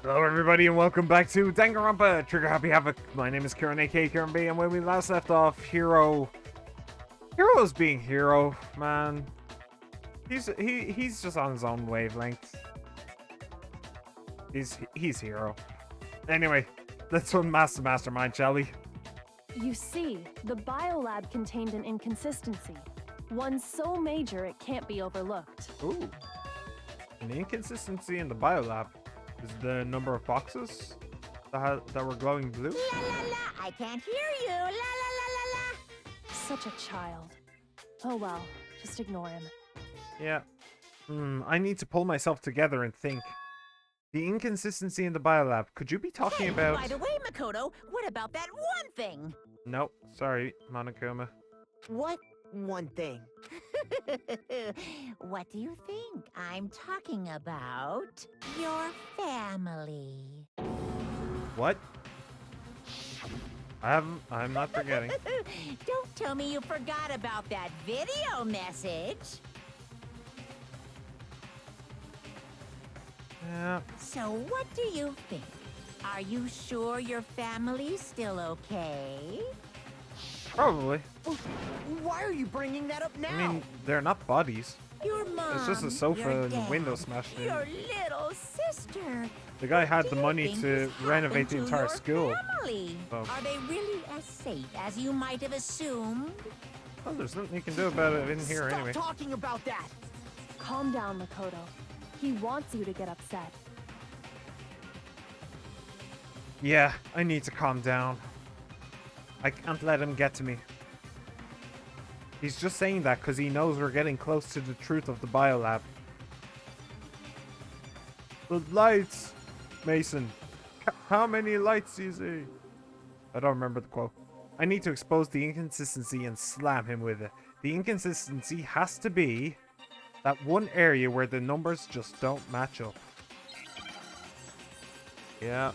Hello everybody and welcome back to Danganronpa Trigger Happy Havoc. My name is Kieran, aka AciaranB, and when we last left off, Hero's being Hero, man. He's just on his own wavelength. He's Hero. Anyway, let's unmask the mastermind, shall we? You see, the biolab contained an inconsistency. One so major it can't be overlooked. Ooh. An inconsistency in the biolab is the number of boxes that were glowing blue? La la la, I can't hear you. La la la la la. Such a child. Oh well, just ignore him. Yeah. I need to pull myself together and think. The inconsistency in the biolab. Could you be talking about... By the way, Makoto, what about that one thing? Nope. Sorry, Monokuma. What one thing? What do you think I'm talking about? Your family. What? I'm not forgetting. Don't tell me you forgot about that video message. Yeah. So what do you think? Are you sure your family's still okay? Probably. Why are you bringing that up now? I mean, they're not bodies. Your mom, It's just a sofa your and the dad, window smashed in. Your little sister. The guy had What the do you money think to has renovate the happened to entire your school. family? So- Are they really as safe as you might have assumed? Well, there's nothing you can do about it in here Stop anyway. talking about that. Calm down, Makoto. He wants you to get upset. Yeah, I need to calm down. I can't let him get to me. He's just saying that because he knows we're getting close to the truth of the biolab. The lights! Mason. How many lights do you see? I don't remember the quote. I need to expose the inconsistency and slam him with it. The inconsistency has to be that one area where the numbers just don't match up. Yeah.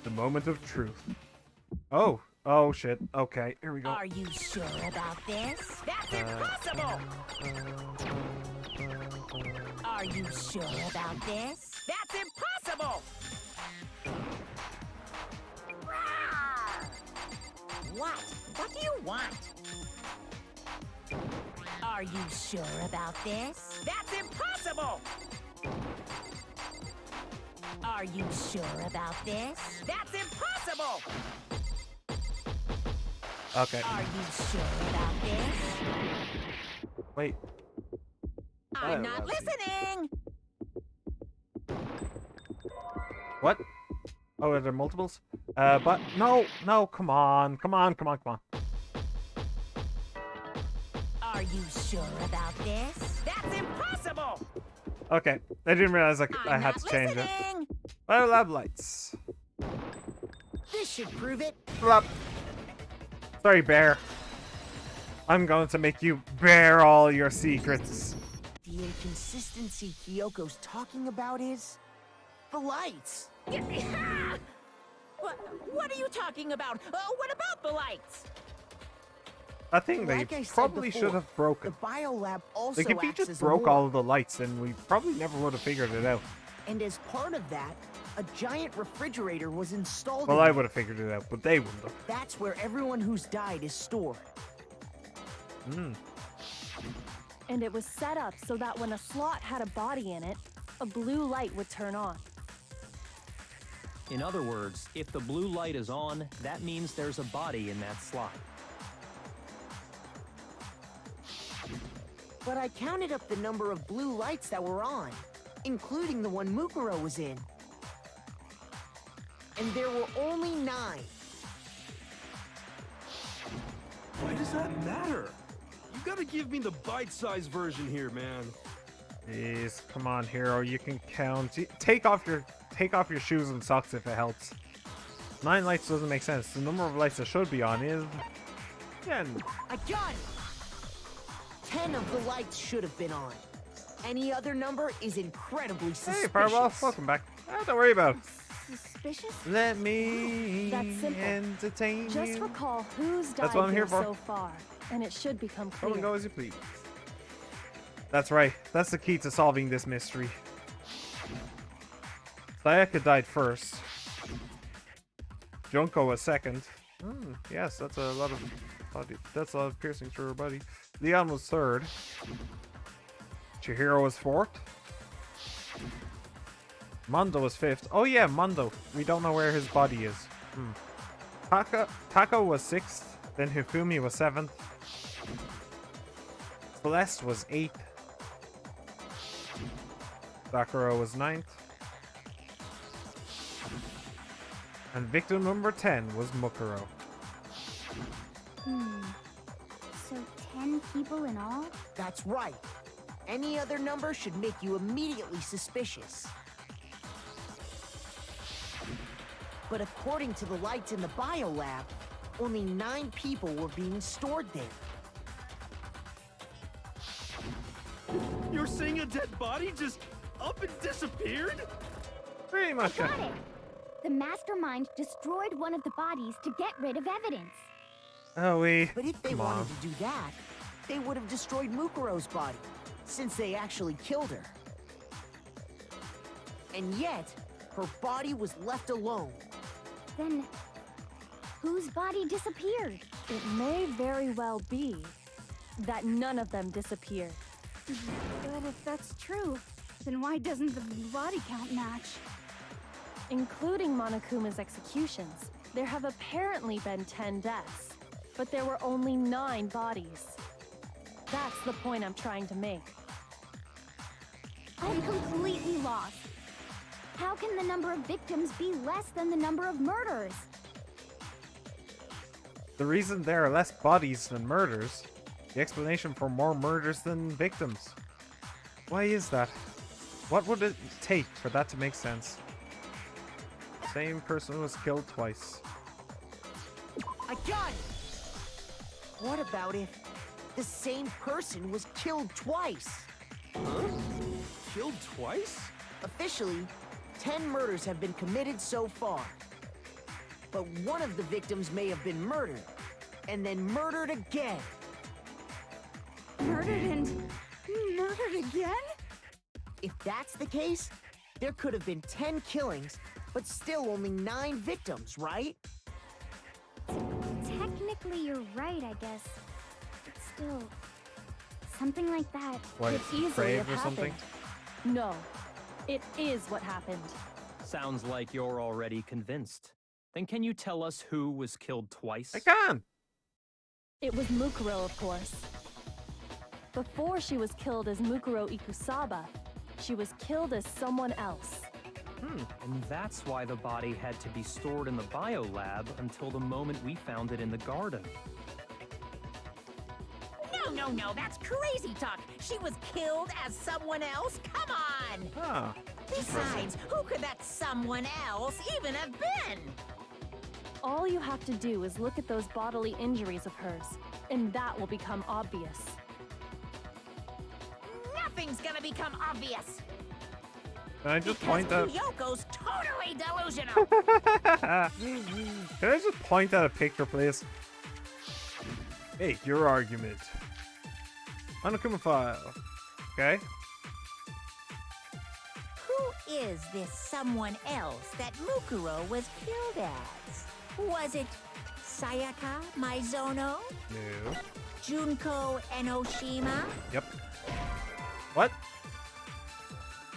The moment of truth. Oh shit. Okay, here we go. Are you sure about this? That's impossible! Are you sure about this? That's impossible! Rawr! What? What do you want? Are you sure about this? That's impossible! Are you sure about this? That's impossible! Okay. Are you sure about this? Wait. I'm not listening! What? Oh, are there multiples? But no, come on. Are you sure about this? That's impossible! Okay, I didn't realize I I'm had not to change it. listening. Biolab lights. This should prove it. Flop. Sorry, Bear. I'm going to make you bear all your secrets. The inconsistency Kyoko's talking about is the lights. What are you talking about? What about the lights? A thing they Like I said probably should before, have broken. The biolab also Like, if he acts just as a broke morgue. all of the lights, then we probably never would have figured it out. And as part of that, a giant refrigerator was installed. Well, in I there. would have figured it out, but they wouldn't have. That's where everyone who's died is stored. And it was set up so that when a slot had a body in it, a blue light would turn on. In other words, if the blue light is on, that means there's a body in that slot. But I counted up the number of blue lights that were on, including the one Mukuro was in. And there were only 9. Why does that matter? You gotta give me the bite-sized version here, man. Jeez, come on, Hero. You can count. Take off your shoes and socks if it helps. 9 lights doesn't make sense. The number of lights that should be on is 10. I got it! 10 of the lights should have been on. Any other number is incredibly suspicious. Hey, Fireball, welcome back. Don't worry about it. Suspicious? Let me That's simple. entertain Just you. recall who's died That's what I'm here for. so far, and it should become Come clear. and go as you please. That's right. That's the key to solving this mystery. Sayaka died first. Junko was second. Yes, that's a lot of body. That's a lot of piercing through her body. Leon was third. Chihiro was fourth. Mondo was fifth. Oh yeah, Mondo. We don't know where his body is. Taka was sixth. Then Hifumi was seventh. Celeste was eighth. Sakura was ninth. And victim number 10 was Mukuro. So 10 people in all? That's right. Any other number should make you immediately suspicious. But according to the lights in the biolab, only 9 people were being stored there. You're saying a dead body just up and disappeared? Pretty much. Got it! The mastermind destroyed one of the bodies to get rid of evidence. Oh, But if they Come on. wanted to do that, they would have destroyed Mukuro's body, since they actually killed her. And yet, her body was left alone. Then, whose body disappeared? It may very well be that none of them disappeared. But if that's true, then why doesn't the body count match? Including Monokuma's executions, there have apparently been 10 deaths, but there were only 9 bodies. That's the point I'm trying to make. I'm completely lost. How can the number of victims be less than the number of murders? The reason there are less bodies than murders, the explanation for more murders than victims. Why is that? What would it take for that to make sense? Same person was killed twice. I got it! What about if the same person was killed twice? Huh? Killed twice? Officially, 10 murders have been committed so far. But one of the victims may have been murdered, and then murdered again. Murdered and murdered again? If that's the case, there could have been 10 killings, but still only 9 victims, right? Technically, you're right, I guess. But still, something like that. What, Could easily Crave have or something? happened. No, it is what happened. Sounds like you're already convinced. Then can you tell us who was killed twice? I can! It was Mukuro, of course. Before she was killed as Mukuro Ikusaba, she was killed as someone else. And that's why the body had to be stored in the biolab until the moment we found it in the garden. No, that's crazy talk. She was killed as someone else? Come on! Ah, Besides, who could that someone else even have been? All you have to do is look at those bodily injuries of hers, and that will become obvious. Nothing's gonna become obvious. can I just Because point out... Kuyoko's totally delusional. Can I just point out a picture, please? Make your argument. Monokuma file. Okay. Who is this someone else that Mukuro was killed as? Was it Sayaka Maizono? No. Junko Enoshima? Yep. What?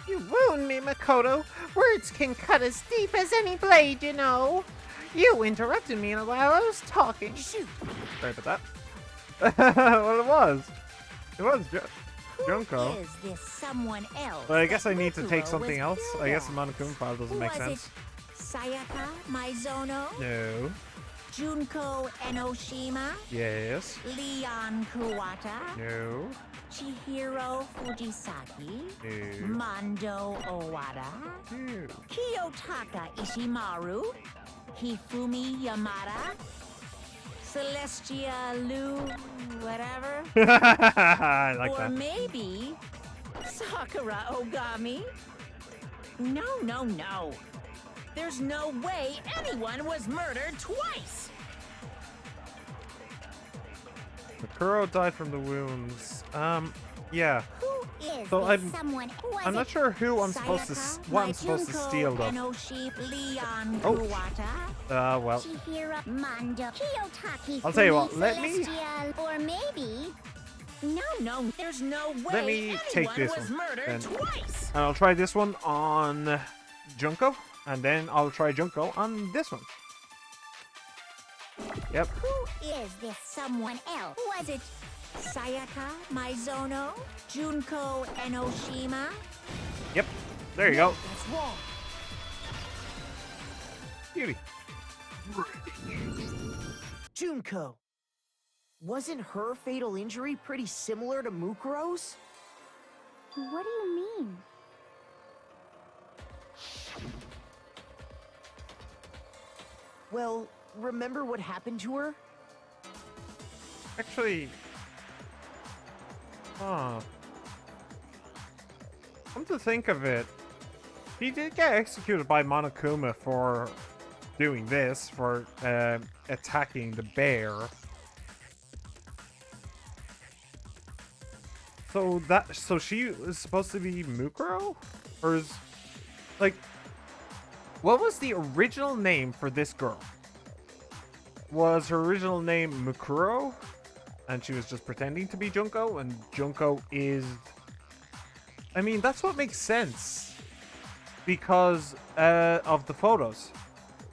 You wound me, Makoto. Words can cut as deep as any blade, you know. You interrupted me while I was talking. Shoot! Sorry about that. Well, it was. It was Junko. Who is this someone else? But I guess that I need to take Mukuro something was else. killed I guess the as? Monokuma file doesn't make Was sense. it Sayaka Maizono? No. Junko Enoshima? Yes. Leon Kuwata? No. Chihiro Fujisaki? No. Mondo Owada? No. Kiyotaka Ishimaru? Hifumi Yamada? Celestia Lu... whatever? I like Or that. maybe... Sakura Ogami? No. There's no way anyone was murdered twice! Makuro died from the wounds. Yeah. Who is So this someone? I'm not sure who I'm supposed to what I'm supposed to steal though. Leon Oh. Kuwata, Well, Chihiro, Mando, Kiyotaki, I'll tell you what, Fumi, let me- Celestial, or maybe. No, there's no way. let me take anyone this was one. murdered Then. twice. And I'll try this one on Junko, and then I'll try Junko on this one. Yep. Who is this someone else? Was it Sayaka Maizono, Junko Enoshima? Yep. There you go. That's wrong. Beauty. Junko. Wasn't her fatal injury pretty similar to Mukuro's? What do you mean? Well, remember what happened to her? Actually, come to think of it, he did get executed by Monokuma for doing this, for attacking the bear. So she was supposed to be Mukuro? Or is, like, what was the original name for this girl? Was her original name Mukuro? And she was just pretending to be Junko, and Junko is... I mean, that's what makes sense. Because of the photos.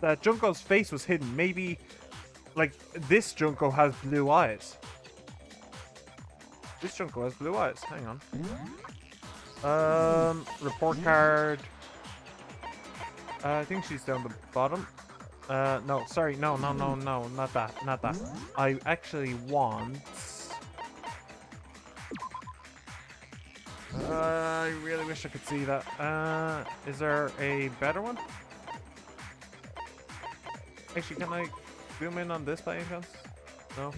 That Junko's face was hidden. Maybe, like, this Junko has blue eyes. This Junko has blue eyes. Hang on. Report card. I think she's down the bottom. No, sorry. No, not that. Not that. I actually want... I really wish I could see that. Is there a better one? Actually, can I zoom in on this by any chance? No?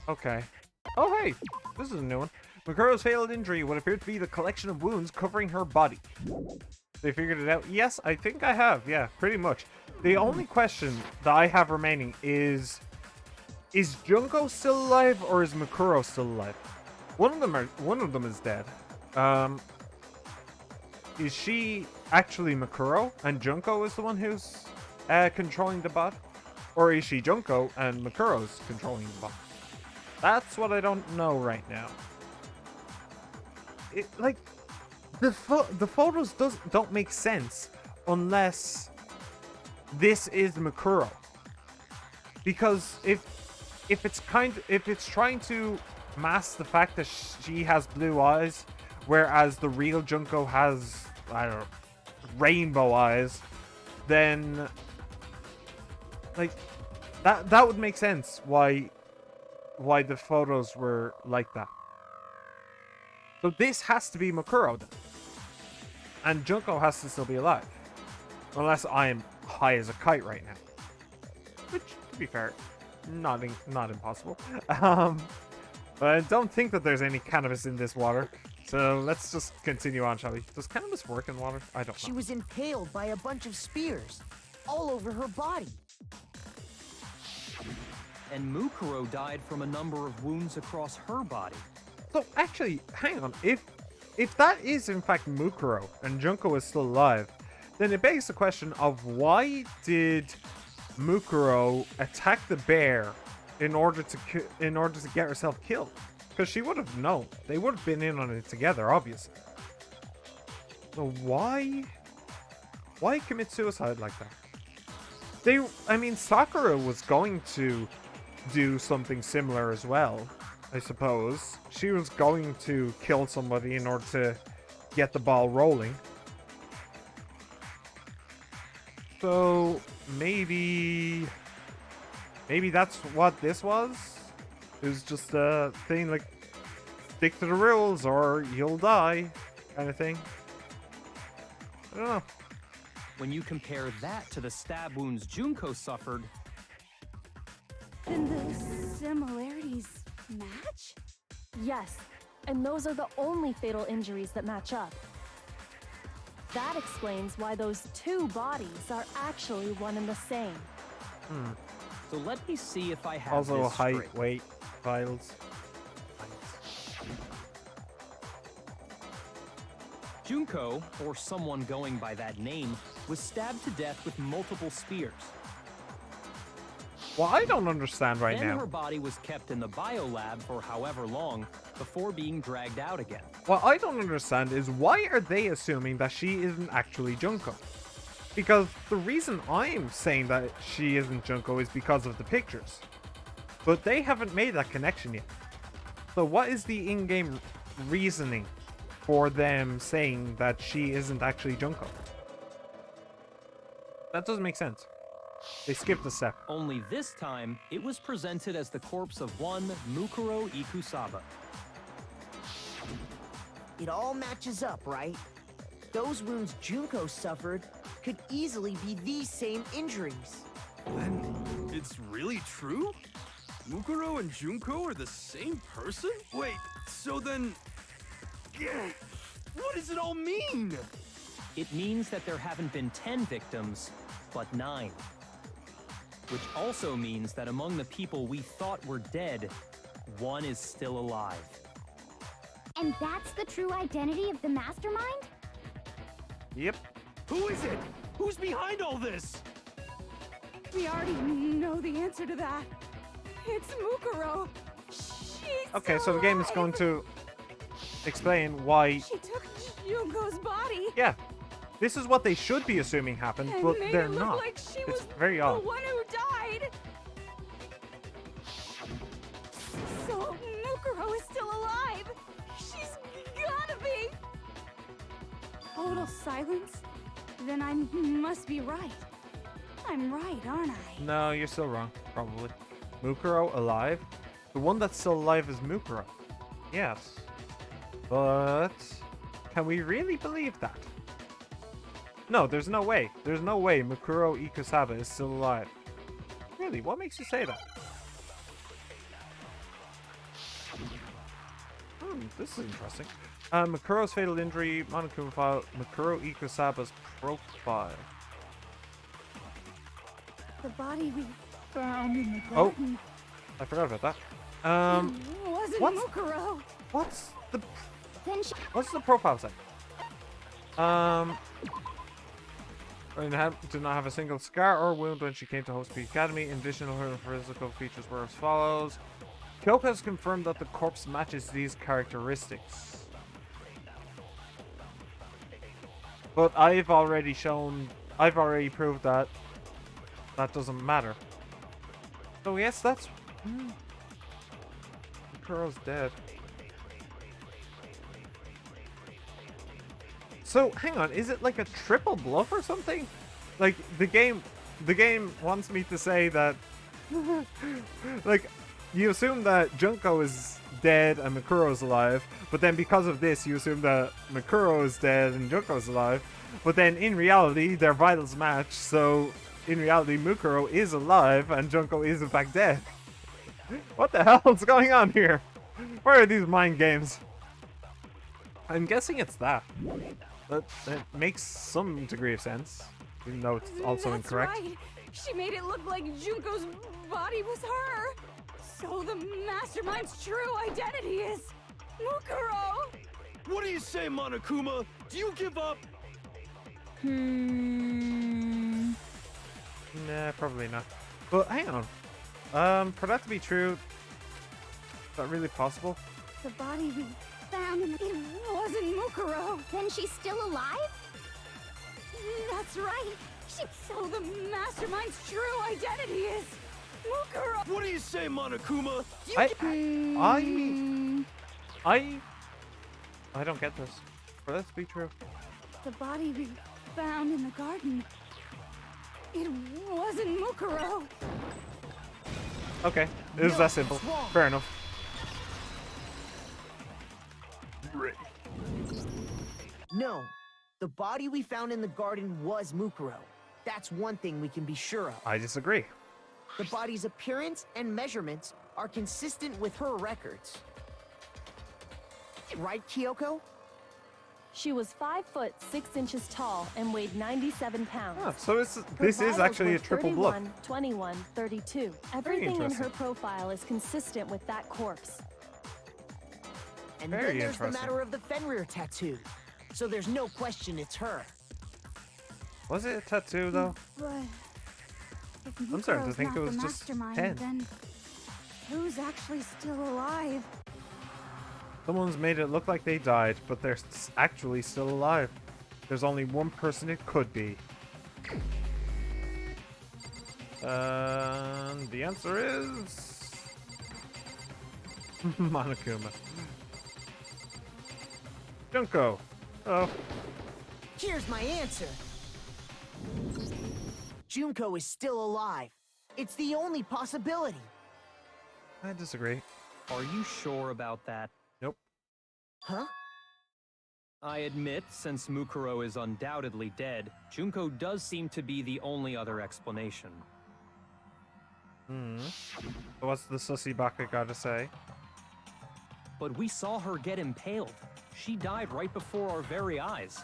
Okay. Oh, hey! This is a new one. Mukuro's fatal injury would appear to be the collection of wounds covering her body. They figured it out? Yes, I think I have. Yeah, pretty much. The only question that I have remaining is Junko still alive or is Mukuro still alive? One of them is dead. Is she actually Mukuro and Junko is the one who's controlling the bot? Or is she Junko and Mukuro's controlling the bot? That's what I don't know right now. Like, the photos don't make sense unless this is Mukuro. Because if it's trying to mask the fact that she has blue eyes, whereas the real Junko has, I don't know, rainbow eyes, then like that would make sense why the photos were like that. So this has to be Mukuro then. And Junko has to still be alive. Unless I am high as a kite right now. Which, to be fair, not impossible. But I don't think that there's any cannabis in this water. So let's just continue on, shall we? Does cannabis work in water? I don't know. She was impaled by a bunch of spears. All over her body. And Mukuro died from a number of wounds across her body. So actually, hang on. If that is in fact Mukuro and Junko is still alive, then it begs the question of why did Mukuro attack the bear in order to get herself killed? Because she would have known. They would have been in on it together, obviously. So why commit suicide like that? I mean, Sakura was going to do something similar as well, I suppose. She was going to kill somebody in order to get the ball rolling. So maybe that's what this was. It was just a thing like stick to the rules or you'll die kind of thing. I don't know. When you compare that to the stab wounds Junko suffered, Then the similarities match? Yes, and those are the only fatal injuries that match up. That explains why those two bodies are actually one and the same. so let me see if I have Also this height, straight. weight. Files. Junko, or someone going by that name, was stabbed to death with multiple spears. Well, I don't understand right Then now. her body was kept in the biolab for however long before being dragged out again. What I don't understand is why are they assuming that she isn't actually Junko? Because the reason I'm saying that she isn't Junko is because of the pictures. But they haven't made that connection yet. So what is the in-game reasoning for them saying that she isn't actually Junko? That doesn't make sense. They skipped a step. Only this time, it was presented as the corpse of one Mukuro Ikusaba. It all matches up, right? Those wounds Junko suffered could easily be these same injuries. Then it's really true? Mukuro and Junko are the same person? Wait, so then... What does it all mean? It means that there haven't been 10 victims, but 9. Which also means that among the people we thought were dead, one is still alive. And that's the true identity of the mastermind? Yep. Who is it? Who's behind all this? We already know the answer to that. It's Mukuro. She's Okay, so the game is going to explain why... She took Junko's body. Yeah, this is what they should be assuming happened, And but made they're it look not. like she It's was very the odd. one who died. So Mukuro is still alive. She's gotta be. Total silence? Then I must be right. I'm right, aren't I? No, you're still wrong, probably. Mukuro alive? The one that's still alive is Mukuro. Yes. But can we really believe that? No, there's no way. There's no way Mukuro Ikusaba is still alive. Really? What makes you say that? This is interesting. Mukuro's fatal injury, Monokuma file, Mukuro Ikusaba's profile. The body we found in the Oh, garden I forgot about that. wasn't what's- Mukuro. What's Then she... the profile say? Did not have a single scar or wound when she came to Host Peak Academy. In addition, her physical features were as follows. Kyoko has confirmed that the corpse matches these characteristics. But I've already proved that that doesn't matter. So yes, that's... Mukuro's dead. So, hang on, is it like a triple bluff or something? Like, the game wants me to say that... like, you assume that Junko is dead and Mukuro's alive, but then because of this, you assume that Mukuro is dead and Junko's alive, but then in reality, their vitals match, so in reality, Mukuro is alive and Junko is in fact dead. What the hell is going on here? Where are these mind games? I'm guessing it's that. That makes some degree of sense, even though it's also That's incorrect. Right. She made it look like Junko's body was her. So the mastermind's true identity is Mukuro. What do you say, Monokuma? Do you give up? Nah, probably not. But hang on. For that to be true, is that really possible? The body we found, it wasn't Mukuro. Then she's still alive? That's right. So the mastermind's true identity is Mukuro. What do you say, Monokuma? Do you I don't get this. For that to be true. The body we found in the garden, it wasn't Mukuro. Okay, it was that simple. Fair enough. No, the body we found in the garden was Mukuro. That's one thing we can be sure of. I disagree. The body's appearance and measurements are consistent with her records. Right, Kyoko? She was 5 foot 6 inches tall and weighed 97 pounds. Oh, so this Her is vitals actually were a triple 31, bluff. 21, 32. Everything in her interesting. profile is consistent with that corpse. And Very then there's the interesting. matter of the Fenrir tattoo. So there's no question it's her. Was it a tattoo though? But if I'm starting to Mukuro's think not it was the just mastermind, 10. then who's actually still alive? Someone's made it look like they died, but they're actually still alive. There's only one person it could be. And the answer is Monokuma. Junko. Oh, Here's my answer. Junko is still alive. It's the only possibility. I disagree. Are you sure about that? Nope. Huh? I admit, since Mukuro is undoubtedly dead, Junko does seem to be the only other explanation. So what's the sussy baka gotta say? But we saw her get impaled. She died right before our very eyes.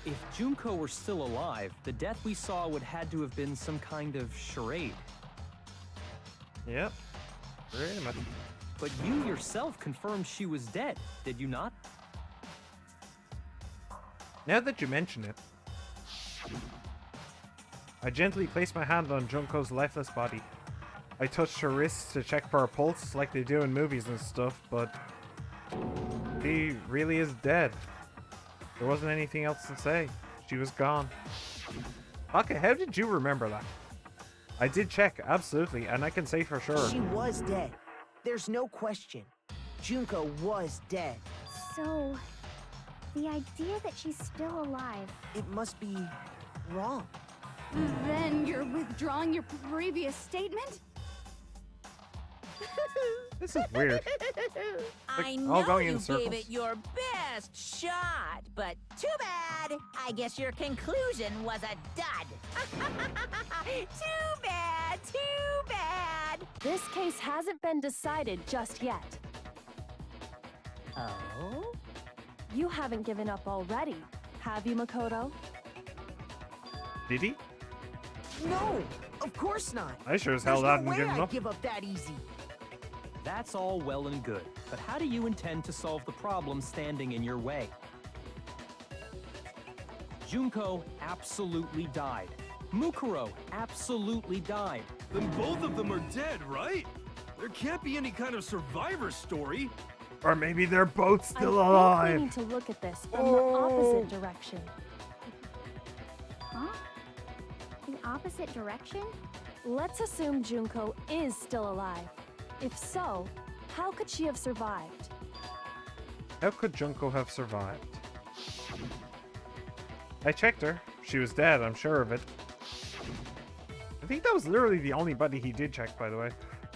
If Junko were still alive, the death we saw would had to have been some kind of charade. Yep. Pretty much. But you yourself confirmed she was dead, did you not? Now that you mention it, I gently placed my hand on Junko's lifeless body. I touched her wrist to check for her pulse like they do in movies and stuff, but she really is dead. There wasn't anything else to say. She was gone. Okay, how did you remember that? I did check, absolutely, and I can say for sure. She was dead. There's no question. Junko was dead. So, the idea that she's still alive. It must be wrong. Then you're withdrawing your previous statement? This is weird. I all know going in you gave circles. it your best shot, but too bad. I guess your conclusion was a dud. Too bad, too bad. This case hasn't been decided just yet. Oh? You haven't given up already, have you, Makoto? Did he? No, of course not. I sure as hell There's hadn't no way given I'd up. give up that easy. That's all well and good, but how do you intend to solve the problem standing in your way? Junko absolutely died. Mukuro absolutely died. Then both of them are dead, right? There can't be any kind of survivor story. Or maybe they're both I still think alive. we need to look at this from the opposite direction. Huh? The opposite direction? Let's assume Junko is still alive. If so, how could she have survived? How could Junko have survived? I checked her. She was dead, I'm sure of it. I think that was literally the only body he did check, by the way.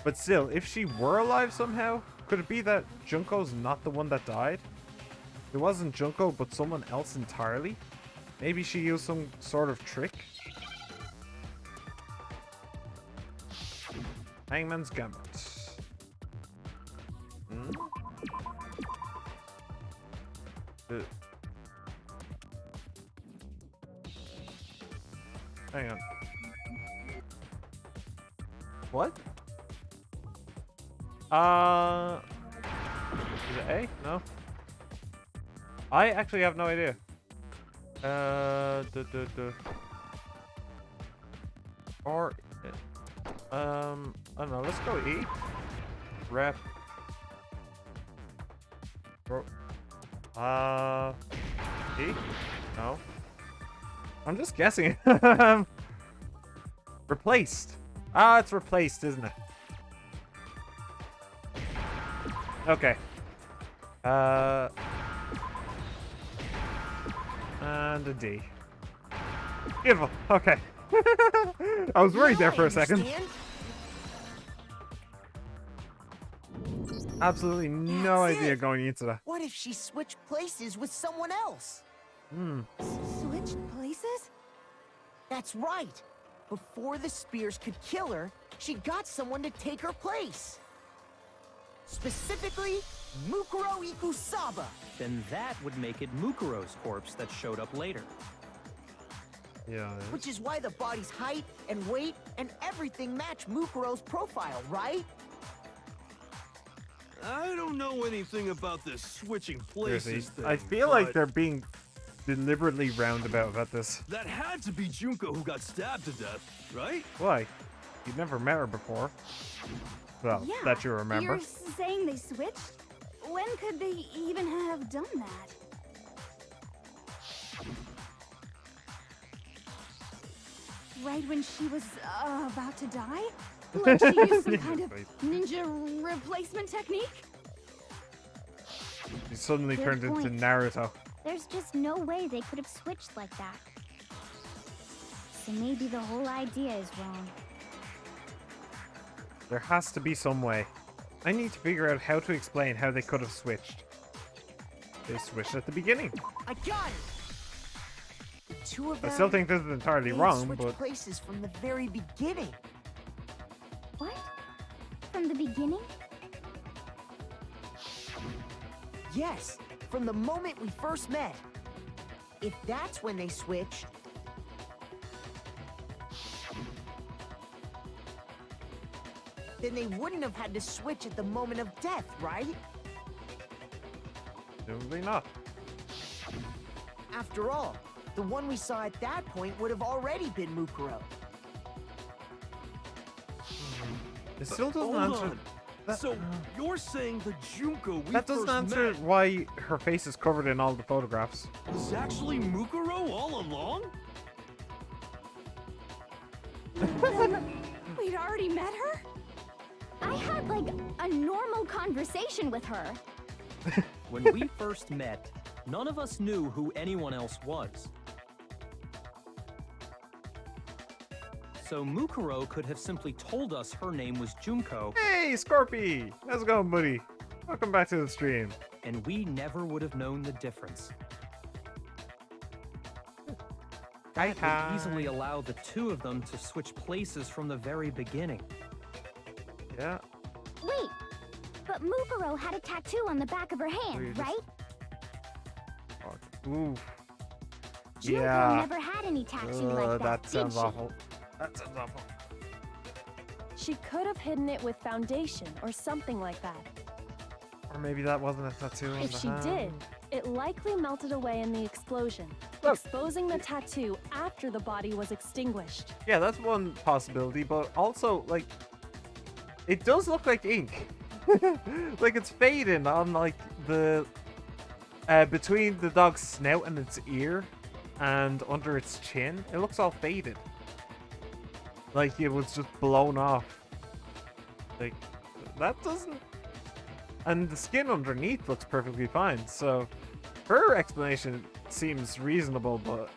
But still, if she were alive somehow, could it be that Junko's not the one that died? It wasn't Junko, but someone else entirely? Maybe she used some sort of trick? Hangman's Gambit. Hang on. What? Is it A? No. I actually have no idea. Or, I don't know. Let's go E. Rep. Bro. E? No. I'm just guessing. Replaced. Ah, it's replaced, isn't it? Okay. And a D. Beautiful. Okay. I was worried there for a second. Understand? Absolutely no That's idea it. going into that. What if she switched places with someone else? Switched places? That's right. Before the spears could kill her, she got someone to take her place. Specifically, Mukuro Ikusaba. Then that would make it Mukuro's corpse that showed up later. Yeah. Which is why the body's height and weight and everything match Mukuro's profile, right? I don't know anything about this switching places Seriously, thing. I feel like but they're being deliberately roundabout about this. that had to be Junko who got stabbed to death, right? Why? You've never met her before. Well, Yeah, that you remember. You're saying they switched? When could they even have done that? Right when she was about to die? Like she used some kind of ninja replacement technique? She suddenly Good turned into point. Naruto. There's just no way they could have switched like that. So maybe the whole idea is wrong. There has to be some way. I need to figure out how to explain how they could have switched. They switched at the beginning. I got it! The two of I them, still think this is entirely they wrong, switched but places from the very beginning. What? From the beginning? Yes, from the moment we first met. If that's when they switched, then they wouldn't have had to switch at the moment of death, right? presumably not. After all, the one we saw at that point would have already been Mukuro. It still doesn't Hold answer. on. So you're saying the Junko we That doesn't first answer met why her face is covered in all the photographs. was actually Mukuro all along? We'd already met her? I had like a normal conversation with her. When we first met, none of us knew who anyone else was. So Mukuro could have simply told us her name was Junko, Hey, Scorpy! How's it going, buddy? Welcome back to the stream. and we never would have known the difference. That would easily allow the two of them to switch places from the very beginning. Yeah. Wait, but Mukuro had a tattoo on the back of her you hand, just- right? Fuck. Oof. Junko Yeah. never had any tattoo like that, That sounds did she? awful. That sounds awful. She could have hidden it with foundation or something like that. Or maybe that wasn't a tattoo on If the she hand. did, it likely melted away in the explosion, Look. exposing the tattoo after the body was extinguished. Yeah, that's one possibility, but also, like, it does look like ink. Like, it's fading on, like, the... between the dog's snout and its ear, and under its chin. It looks all faded. Like, it was just blown off. Like, that doesn't... And the skin underneath looks perfectly fine, so... Her explanation seems reasonable, but...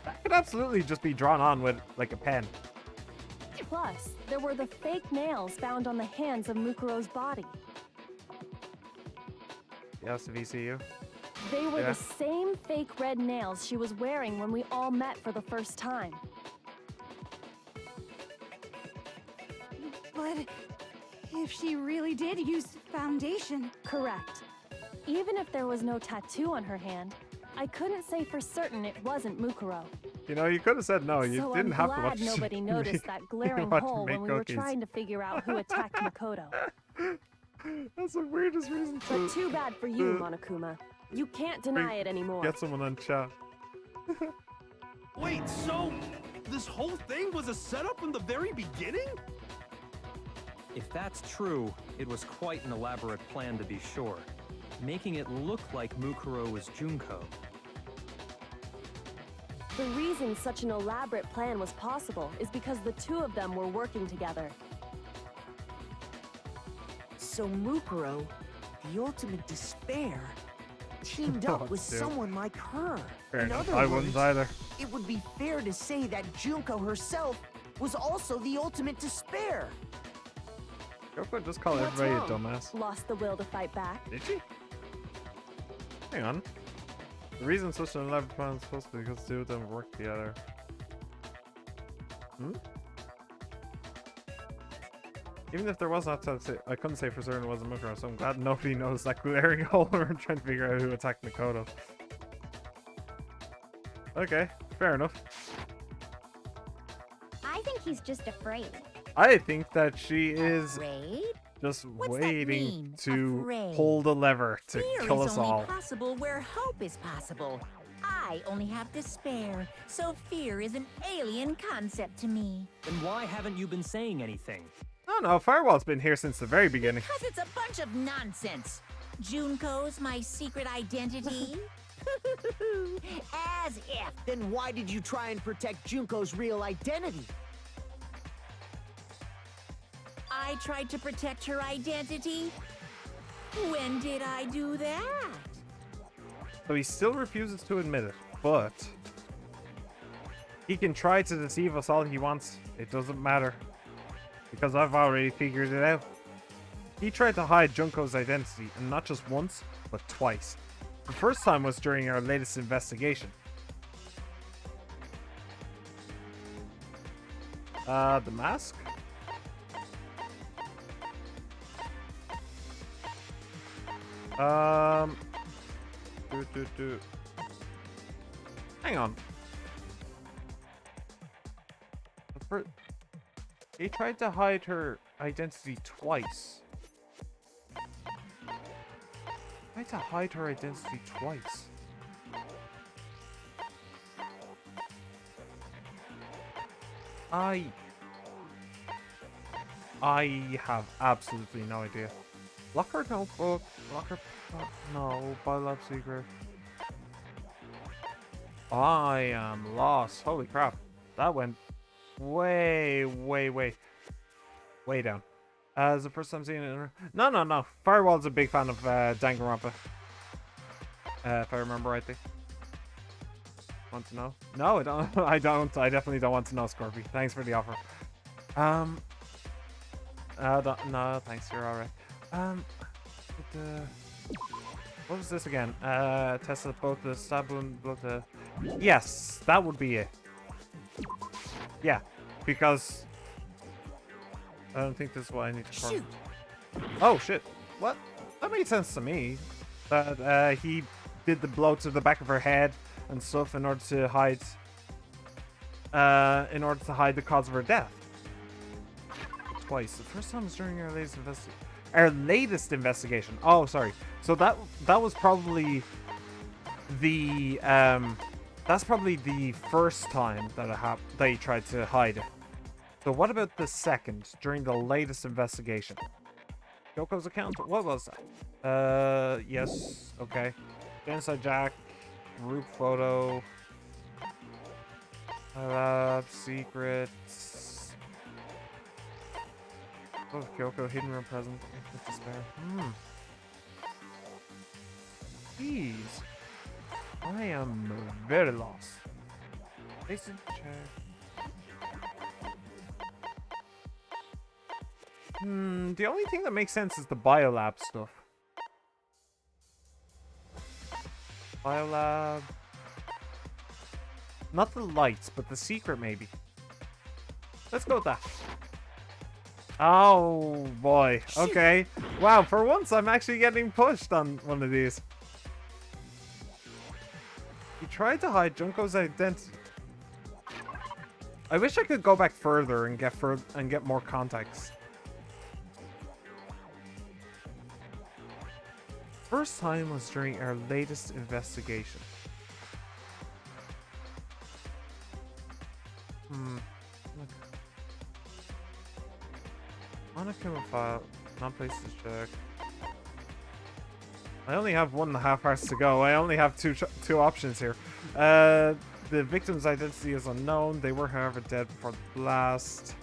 That could absolutely just be drawn on with, like, a pen. Plus, there were the fake nails found on the hands of Mukuro's body. Yes, VCU. They were Yeah. the same fake red nails she was wearing when we all met for the first time. But if she really did use foundation, Correct. Even if there was no tattoo on her hand, I couldn't say for certain it wasn't Mukuro. You know, you could have said no. You So didn't I'm have to glad watch. nobody noticed that glaring watch hole me when make we were cookies. trying to figure out who attacked Makoto. That's the weirdest reason But to too bad for you, Monokuma. You can't deny it anymore. get someone on chat. Wait, so this whole thing was a setup in the very beginning? If that's true, it was quite an elaborate plan to be sure, making it look like Mukuro was Junko. The reason such an elaborate plan was possible is because the two of them were working together. So Mukuro, the ultimate despair, teamed up God, with dude. someone like her. Fair In enough. other I words, wouldn't either. it would be fair to say that Junko herself was also the ultimate despair. Yoko just call What's everybody wrong? a dumbass. Lost the will to fight back. Did she? Hang on. The reason such an elaborate plan is supposed to be because the two of them work together. Hmm? Even if there was not, I couldn't say for certain it wasn't Mukuro, so I'm glad nobody knows that glaring hole when we're trying to figure out who attacked Makoto. Okay, fair enough. I think he's just afraid. I think that she is Afraid? just What's that waiting mean, to afraid? pull the lever to Fear kill is us only all. possible where hope is possible. I only have despair, so fear is an alien concept to me. Then why haven't you been saying anything? Oh no, Firewall's been here since the very beginning. Because it's a bunch of nonsense. Junko's my secret identity? As if. Then why did you try and protect Junko's real identity? I tried to protect her identity? When did I do that? So he still refuses to admit it, but he can try to deceive us all he wants. It doesn't matter, because I've already figured it out. He tried to hide Junko's identity, and not just once, but twice. The first time was during our latest investigation. The mask? Hang on. He tried to hide her identity twice. Tried to hide her identity twice. I have absolutely no idea. Locker notebook, locker, no, biolab secret. I am lost. Holy crap. That went way down. As the first time seeing it. No. Firewall's a big fan of Danganronpa. If I remember rightly. Want to know? No, I don't. I don't. I definitely don't want to know, Scorpy. Thanks for the offer. No, thanks. You're all right. What was this again? Tested both the stab wound, both the. Yes, that would be it. Yeah, because I don't think this is what I need to. Shoot. Oh shit! What? That made sense to me. That he did the blow to the back of her head and stuff in order to hide. The cause of her death. Twice. The first time was during our latest investigation. Oh, sorry. So that was probably the that's probably the first time that they tried to hide it. So what about the second during the latest investigation? Yoko's account? What was that? Yes. Okay. Genocide Jack. Group photo. Secrets. Oh, Kyoko, hidden room present. Infinite despair. Jeez. I am very lost. Basic check. The only thing that makes sense is the biolab stuff. Biolab. Not the lights, but the secret maybe. Let's go with that. Oh boy. Okay. Wow, for once I'm actually getting pushed on one of these. He tried to hide Junko's identity. I wish I could go back further and get more context. First time was during our latest investigation. Monochrome file, non-places check. I only have 1.5 hours to go. I only have two options here. The victim's identity is unknown. They were, however, dead before the blast.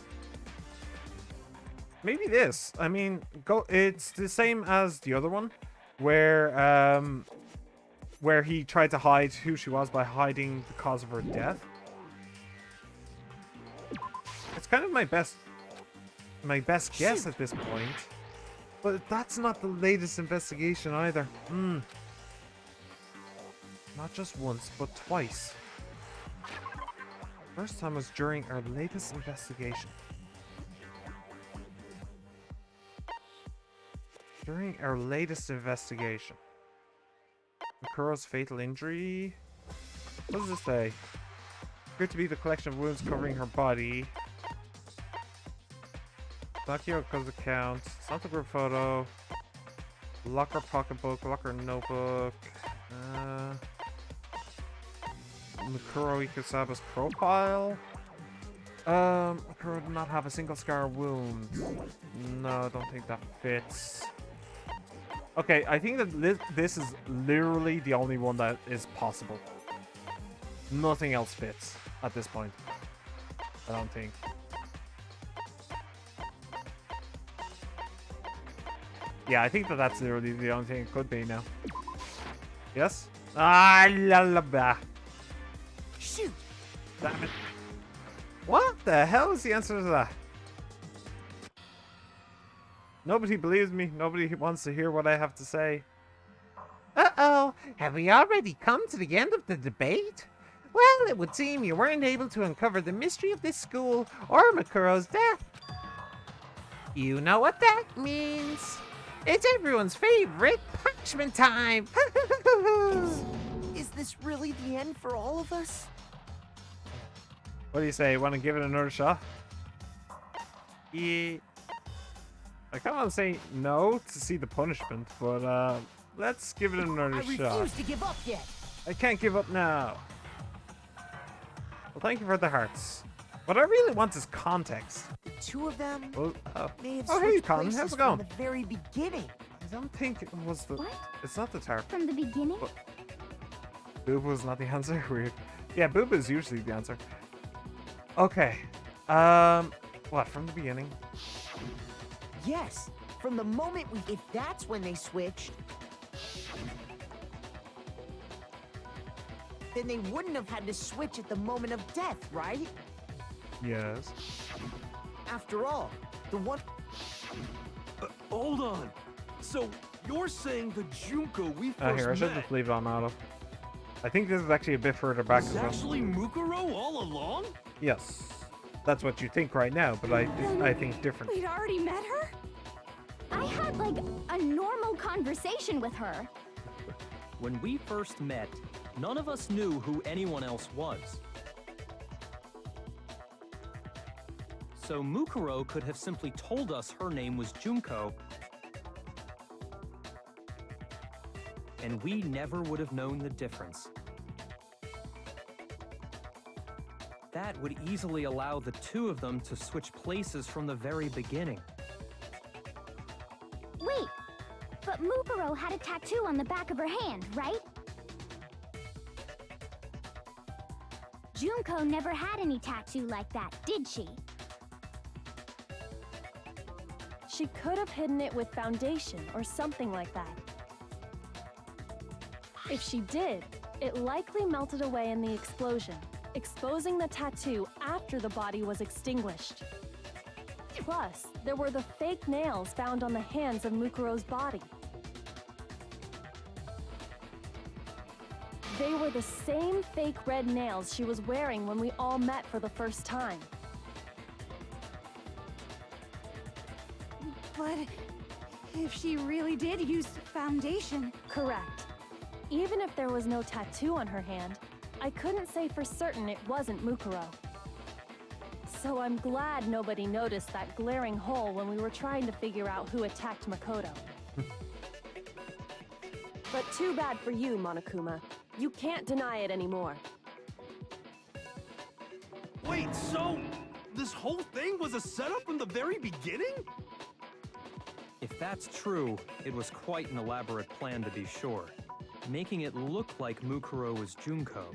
Maybe this. I mean, it's the same as the other one, where he tried to hide who she was by hiding the cause of her death. It's kind of my best guess at this point. But that's not the latest investigation either. Not just once, but twice. First time was during our latest investigation. During our latest investigation. Mukuro's fatal injury. What does this say? Appeared to be the collection of wounds covering her body. Sakyoko's account. It's not the group photo. Locker pocketbook. Locker notebook. Mukuro Ikusaba's profile. Mukuro did not have a single scar or wound. No, I don't think that fits. Okay, I think that this is literally the only one that is possible. Nothing else fits at this point. I don't think. Yeah, I think that that's literally the only thing it could be now. Yes? Ah, la la ba. Shoot! Damn it. What the hell is the answer to that? Nobody believes me. Nobody wants to hear what I have to say. Uh-oh, have we already come to the end of the debate? Well, it would seem you weren't able to uncover the mystery of this school or Makuro's death. You know what that means? It's everyone's favorite punishment time! Is this really the end for all of us? What do you say? Want to give it another shot? Yeah. I kind of want to say no to see the punishment, but let's give it another I shot. refuse to give up yet. I can't give up now. Well, thank you for the hearts. What I really want is context. The two of them Well, may have oh, switched hey, Colin, places how's it from going? the very beginning. I don't think it was the... What? It's not the tarp. From the beginning? What? Boob was not the answer? Weird. Yeah, boob is usually the answer. Okay. What, from the beginning? Yes, from the moment if that's when they switched, then they wouldn't have had to switch at the moment of death, right? Yes. After all, the one... Hold on. So, you're saying the Junko we first Here, I should met just leave it on auto. I think this is actually a bit further back was as well. actually Mukuro all along? Yes. That's what you think right now, but I think different. We'd already met her? I had, like, a normal conversation with her. When we first met, none of us knew who anyone else was. So Mukuro could have simply told us her name was Junko, and we never would have known the difference. That would easily allow the two of them to switch places from the very beginning. Wait, but Mukuro had a tattoo on the back of her hand, right? Junko never had any tattoo like that, did she? She could have hidden it with foundation or something like that. If she did, it likely melted away in the explosion, exposing the tattoo after the body was extinguished. Plus, there were the fake nails found on the hands of Mukuro's body. They were the same fake red nails she was wearing when we all met for the first time. But if she really did use foundation... Correct. Even if there was no tattoo on her hand, I couldn't say for certain it wasn't Mukuro. So I'm glad nobody noticed that glaring hole when we were trying to figure out who attacked Makoto. But too bad for you, Monokuma. You can't deny it anymore. Wait, so this whole thing was a setup from the very beginning? If that's true, it was quite an elaborate plan to be sure, making it look like Mukuro was Junko.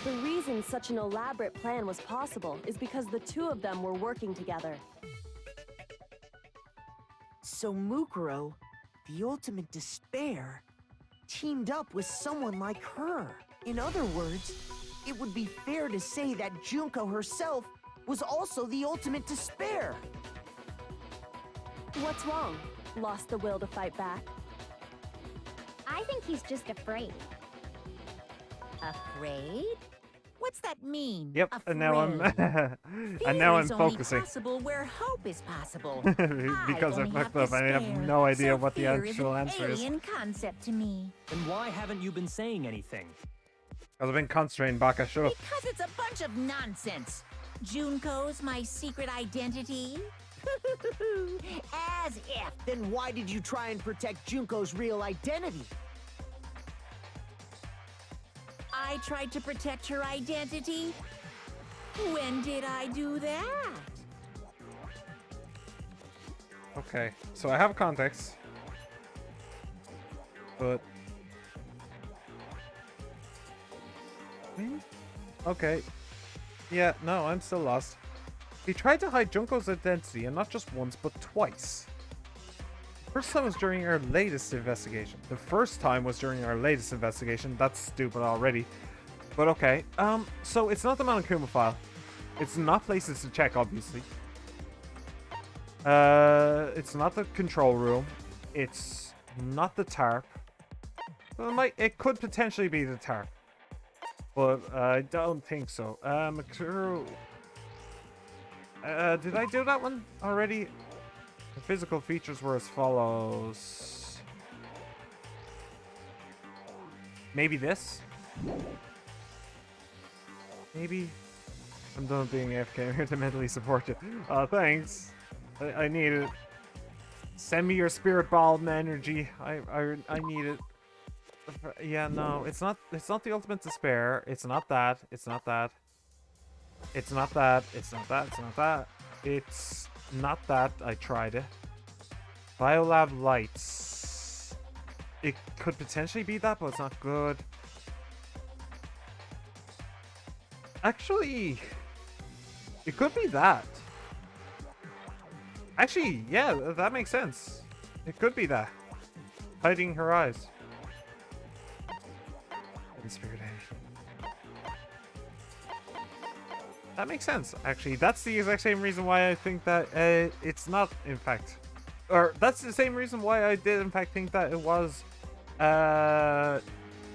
The reason such an elaborate plan was possible is because the two of them were working together. So Mukuro, the ultimate despair, teamed up with someone like her. In other words, it would be fair to say that Junko herself was also the ultimate despair. What's wrong? Lost the will to fight back? I think he's just afraid. Afraid? What What's that mean? Yep, Afraid. and now I'm and now Fear I'm is only focusing possible where hope is possible. because I only fucked have up and I have despair, no idea so what the fear actual is answer an is. alien concept to me. Then why haven't you been saying anything? Because I've been concentrating back. I should have. Because it's a bunch of nonsense. Junko's my secret identity. As if. Then why did you try and protect Junko's real identity? I tried to protect her identity. When did I do that? Okay, so I have context, but okay, yeah, no, I'm still lost. He tried to hide Junko's identity, and not just once, but twice. The first time was during our latest investigation. That's stupid already. But okay, so it's not the Monokuma file. It's not places to check, obviously. It's not the control room. It's not the tarp. Well, it could potentially be the tarp. But I don't think so. Makuru... did I do that one already? The physical features were as follows. Maybe this? Maybe? I'm done being AFK. I'm here to mentally support you. Thanks. I need it. Send me your spirit ball energy. I need it. Yeah, no, it's not the ultimate despair. It's not that. It's not that. It's not that. It's not that. It's not that. It's not that. I tried it. Biolab lights. It could potentially be that, but it's not good. Actually, it could be that. Actually, yeah, that makes sense. It could be that. Hiding her eyes. Spirit energy. That makes sense, actually. That's the exact same reason why I think that it's not, in fact. Or, that's the same reason why I did, in fact, think that it was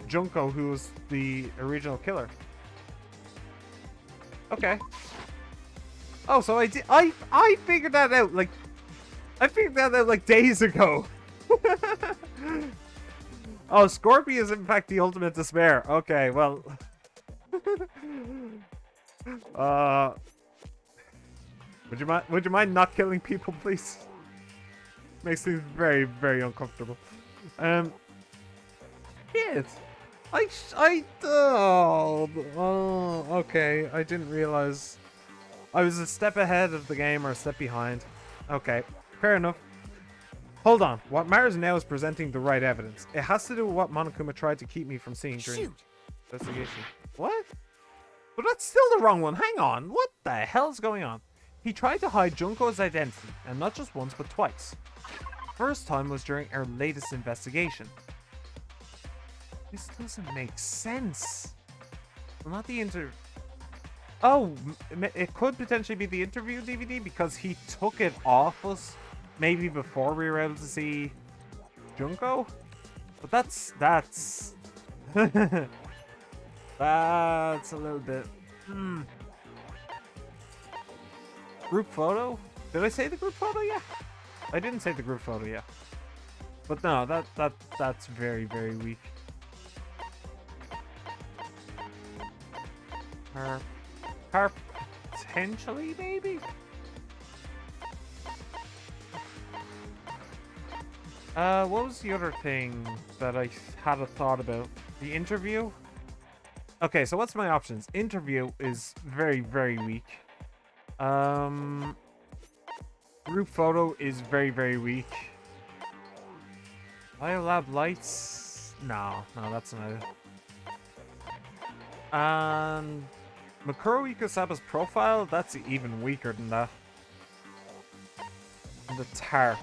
Junko who was the original killer. Okay. Oh, so I figured that out, like... I figured that out, like, days ago. Oh, Scorpio is in fact the ultimate despair. Okay, well... Would you mind not killing people, please? Makes me very, very uncomfortable. Shit. Okay, I didn't realize. I was a step ahead of the game or a step behind. Okay, fair enough. Hold on. What matters now is presenting the right evidence. It has to do with what Monokuma tried to keep me from seeing during investigation. What? But that's still the wrong one. Hang on. What the hell's going on? He tried to hide Junko's identity, and not just once, but twice. First time was during our latest investigation. This doesn't make sense. Well, not the Oh, it could potentially be the interview DVD because he took it off us maybe before we were able to see Junko. But that's that's a little bit. Group photo? Did I say the group photo? Yeah. I didn't say the group photo yet. But no, that's very, very weak. Potentially, maybe? What was the other thing that I had a thought about? The interview? Okay, so what's my options? Interview is very, very weak. Group photo is very, very weak. Biolab lights? No, that's not it. And Makuro Ikusaba's profile? That's even weaker than that. And the tarp.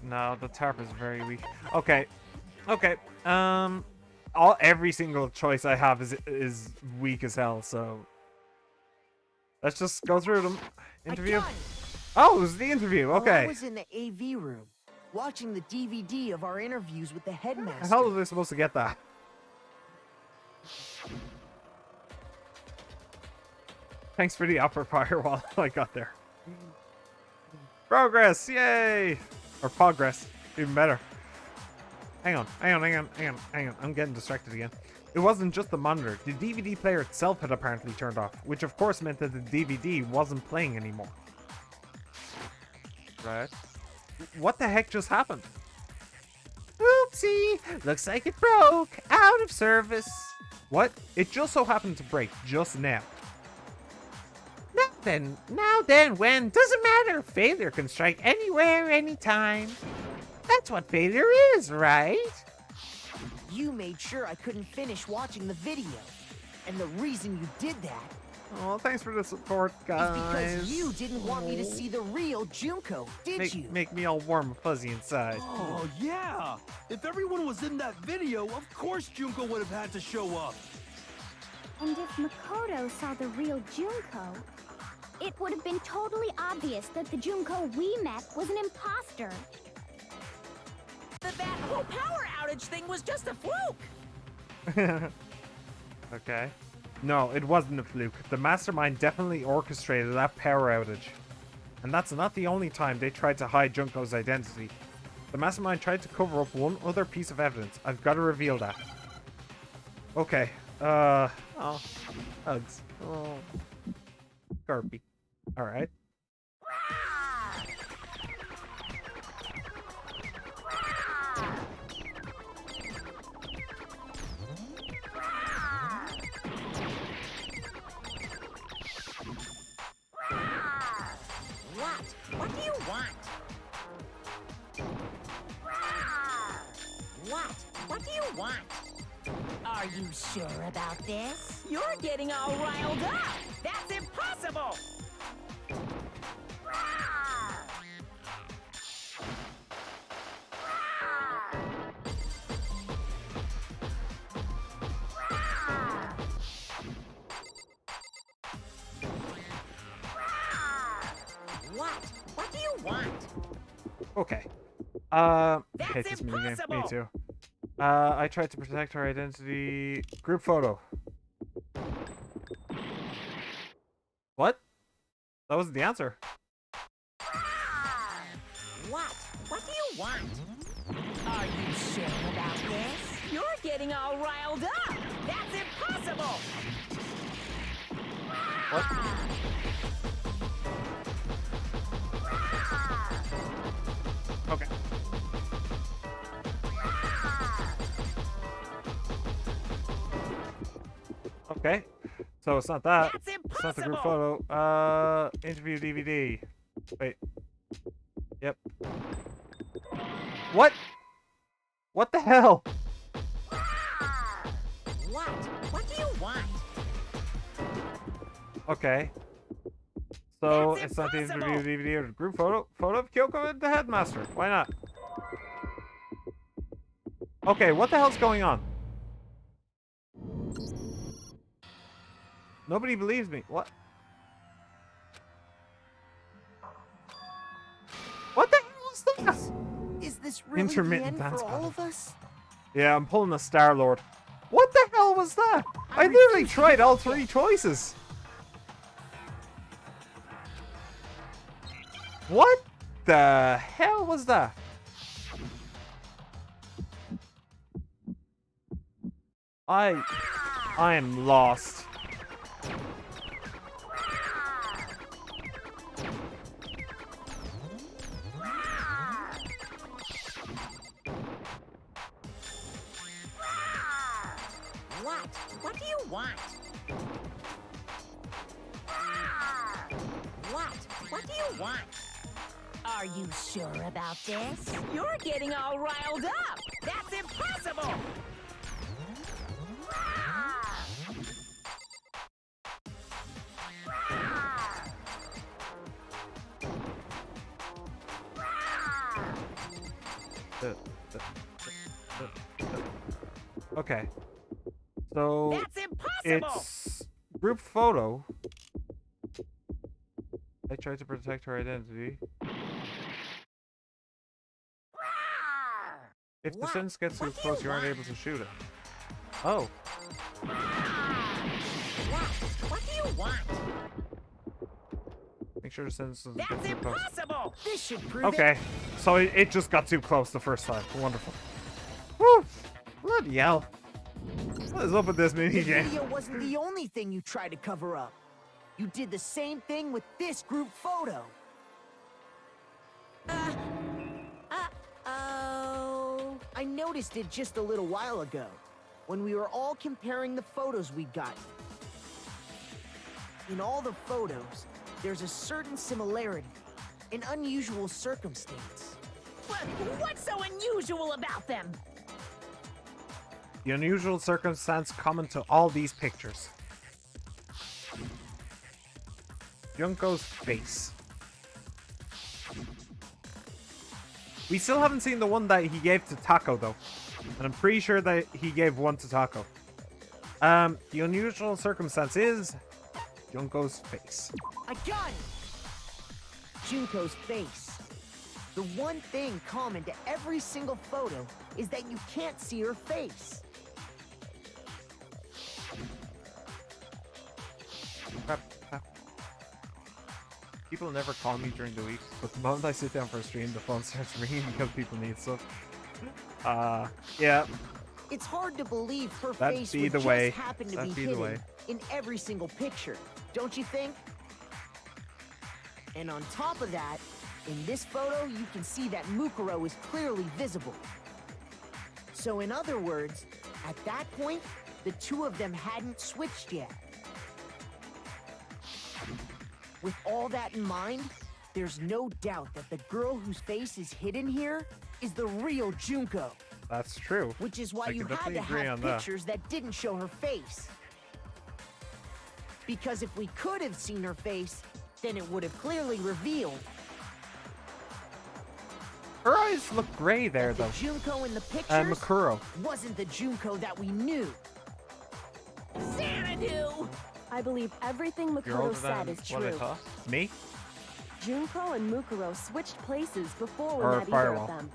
No, the tarp is very weak. Okay. Every single choice I have is weak as hell, so let's just go through them. Interview. Oh, it was the interview. Okay. I was in the AV room, watching the DVD of our interviews with the headmaster. How was I supposed to get that? Thanks for the upper fire while I got there. Progress, yay! Or progress, even better. Hang on. I'm getting distracted again. It wasn't just the monitor. The DVD player itself had apparently turned off, which of course meant that the DVD wasn't playing anymore. Right. What the heck just happened? Oopsie! Looks like it broke. Out of service. What? It just so happened to break just now. Now then, when? Doesn't matter. Failure can strike anywhere, anytime. That's what failure is, right? You made sure I couldn't finish watching the video. And the reason you did that Oh, thanks for the support, guys. is because you didn't want me to see the real Junko, did you? Make me all warm and fuzzy inside. Oh, yeah. If everyone was in that video, of course Junko would have had to show up. And if Makoto saw the real Junko, it would have been totally obvious that the Junko we met was an imposter. That whole power outage thing was just a fluke. Okay. No, it wasn't a fluke. The mastermind definitely orchestrated that power outage. And that's not the only time they tried to hide Junko's identity. The mastermind tried to cover up one other piece of evidence. I've got to reveal that. Okay. Oh. Hugs. Oh. Garpy. Alright. What do you want? What do you want? Are you sure about this? You're getting all riled up. That's impossible. What do you want? Okay. I hate That's this minigame. Me impossible. too. I tried to protect her identity. Group photo. What? That wasn't the answer. What do you want? Are you sure about this? You're getting all riled up. That's impossible. What? Okay. Okay. So it's not that. That's It's not the group impossible. photo. Interview DVD. Wait. Yep. What? What the hell? What do you want? Okay. So That's it's not the impossible. interview DVD or the group photo. Photo of Kyoko and the headmaster. Why not? Okay, what the hell's going on? Nobody believes me. What? What the hell is this? Is this really the Intermittent end dance for all battle. of us? Yeah, I'm pulling a Star-Lord. What the hell was that? I literally tried all three choices. What the hell was that? I am lost. What do you want? What do you want? Are you sure about this? You're getting all riled up. That's impossible. Okay. So That's impossible. it's group photo. I tried to protect her identity. If the What? sentence gets too What do close, you you aren't want? able to shoot it. Oh. What do you want? Make sure to send some. That's impossible! This should prove Okay, so it just got too close the first time. Wonderful. Woo! Bloody hell. What is up with this The mini game? video wasn't the only thing you tried to cover up. You did the same thing with this group photo. Uh-oh. I noticed it just a little while ago, when we were all comparing the photos we'd gotten. In all the photos, there's a certain similarity, an unusual circumstance. What's so unusual about them? The unusual circumstance common to all these pictures. Junko's face. We still haven't seen the one that he gave to Taco though. And I'm pretty sure that he gave one to Taco. The unusual circumstance is Junko's face. I got it! Junko's face. The one thing common to every single photo is that you can't see her face. People never call me during the week, but the moment I sit down for a stream, the phone starts ringing because people need stuff. Yeah. It's hard to believe her That'd face be would the just way. happen to That'd be be the hidden way. in every single picture, don't you think? And on top of that, in this photo, you can see that Mukuro is clearly visible. So in other words, at that point, the two of them hadn't switched yet. With all that in mind, there's no doubt that the girl whose face is hidden here is the real Junko. That's true. Which is why I you can had definitely to agree have on that. pictures that didn't show her face. Because if we could have seen her face, then it would have clearly revealed Her eyes look gray there, that the though. Junko in the pictures Makuro. wasn't the Junko that we knew. Xanadu! I believe everything You're Makoto older said than is what I true. thought. Me? Junko and Mukuro switched places before we Or met either Firewall. of them.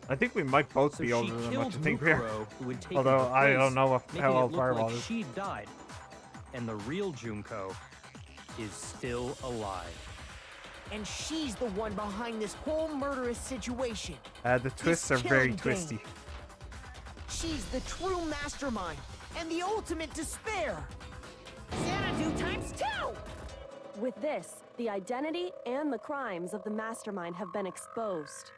I think we might both So be she older than killed what you think we are. Mukuro, who had taken Although her I place, don't know making how it old look Firewall like is. she died. And the real Junko is still alive. And she's the one behind this whole murderous situation. The twists are very killing twisty. game. She's the true mastermind and the ultimate despair. Xanadu times 2! With this, the identity and the crimes of the mastermind have been exposed.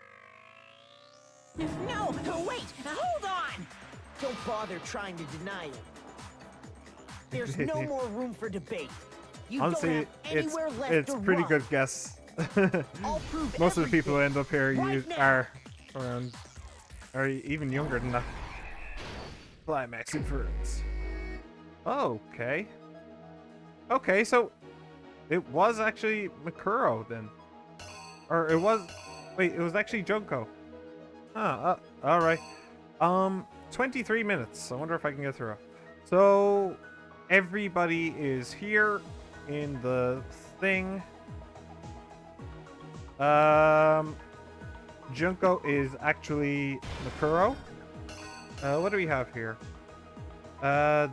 No, wait, hold on! Don't bother trying to deny it. There's no more room for debate. You Honestly, don't have anywhere left it's to pretty run. good guess. I'll prove Most of the people who everything end up here right now. are around, or even younger than that. Climax inference. Okay. Okay, so it was actually Makuro then, or it was. Wait, it was actually Junko. Huh. All right. 23 minutes. I wonder if I can get through it. So everybody is here in the thing. Junko is actually Makuro. What do we have here?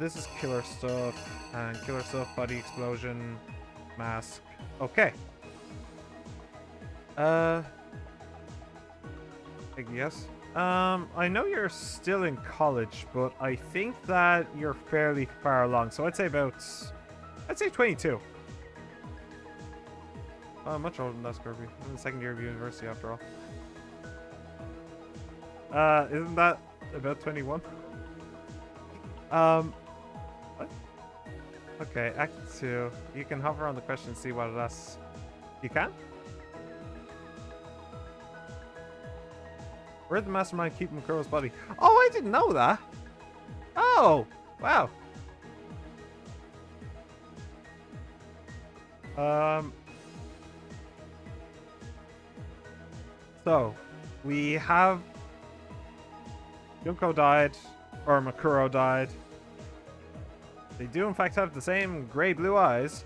This is killer stuff and killer stuff, body explosion, mask. Okay. I guess. I know you're still in college, but I think that you're fairly far along. So I'd say 22. Much older than that, Kirby. I'm in the second year of university after all. Isn't that about 21? What? Okay, Act 2. You can hover on the question and see what it asks. You can? Where did the mastermind keep Makuro's body? Oh, I didn't know that. Oh, wow. So, we have Junko died, or Makuro died. They do in fact have the same gray-blue eyes.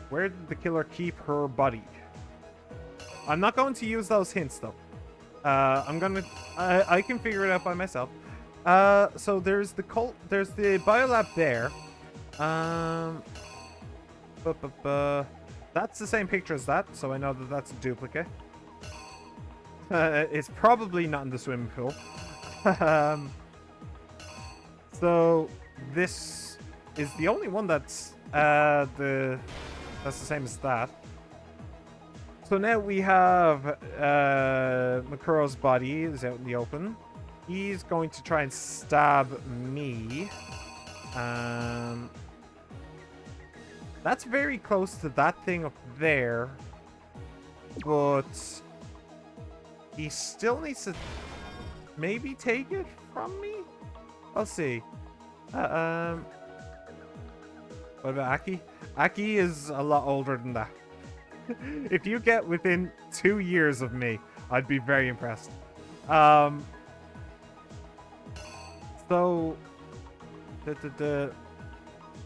Where did the killer keep her body? I'm not going to use those hints though. I can figure it out by myself. So there's the there's the biolab there. That's the same picture as that, so I know that that's a duplicate. It's probably not in the swimming pool. So this is the only one that's the same as that. So now we have Makuro's body is out in the open. He's going to try and stab me. That's very close to that thing up there. But he still needs to maybe take it from me? I'll see. What about Aki? Aki is a lot older than that. If you get within 2 years of me, I'd be very impressed. So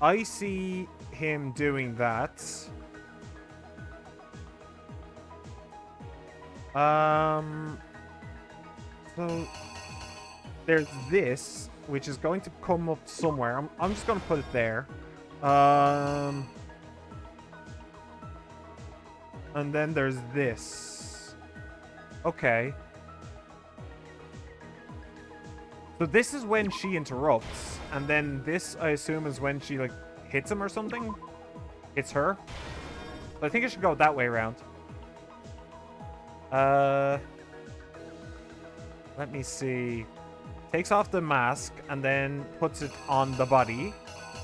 I see him doing that. So there's this, which is going to come up somewhere. I'm just going to put it there. And then there's this. Okay. So this is when she interrupts. And then this, I assume, is when she, like, hits him or something. Hits her. So I think I should go that way around. Let me see. Takes off the mask and then puts it on the body.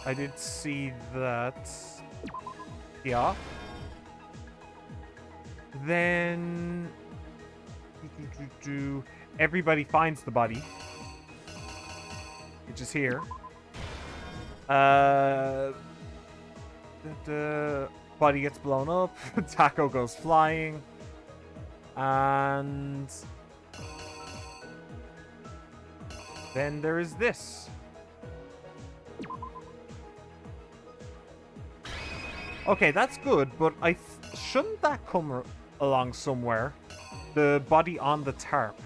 I did see that. Yeah. Then everybody finds the body, which is here. The body gets blown up. Taco goes flying, and then there is this. Okay, that's good, but shouldn't that come along somewhere? The body on the tarp.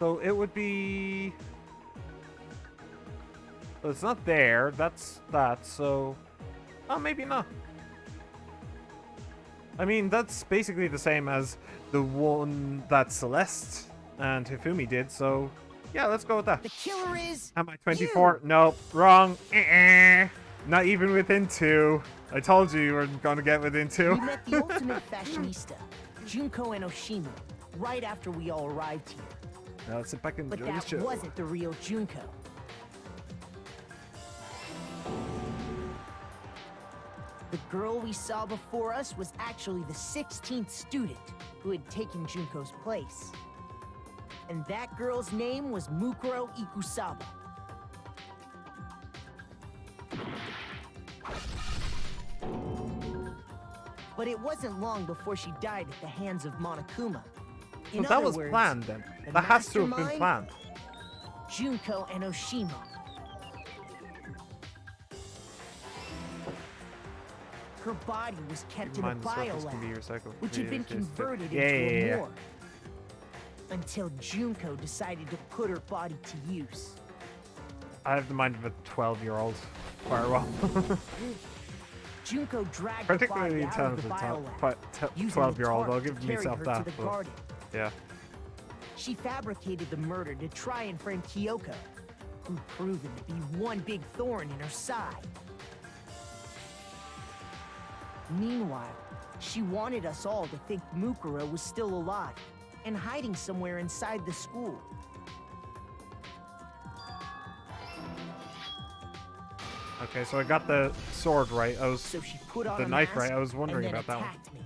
So it would be... Well, it's not there. That's that, so... Oh, maybe not. I mean, that's basically the same as the one that Celeste and Hifumi did, so... Yeah, let's go with that. The killer is... Am I 24? Nope. Wrong. Not even within 2. I told you were going to get within 2. We met the ultimate fashionista, Junko and Oshima, right after we all arrived here. Now let's sit back and But enjoy the that show. wasn't the real Junko. The girl we saw before us was actually the 16th student who had taken Junko's place. And that girl's name was Mukuro Ikusaba. But it wasn't long before she died at the hands of Monokuma. So that was planned then. the That has to have been mastermind, planned. Junko and Oshima. Her body was kept in a Mind the surface can be biolab, recycled. which had been converted Yeah, into yeah, a yeah. morgue. Until Junko decided to put her body to use. I have the mind of a 12-year-old. Firewall. Junko dragged Particularly the body out of the talented biolab, using the 12-year-old. tarp I'll to give carry myself her that. to the But garden. yeah. She fabricated the murder to try and frame Kyoko, who'd proven to be one big thorn in her side. Meanwhile, she wanted us all to think Mukuro was still alive and hiding somewhere inside the school. Okay, so I got the sword right. So she put on the a knife mask right. I was wondering and then about that one. attacked me.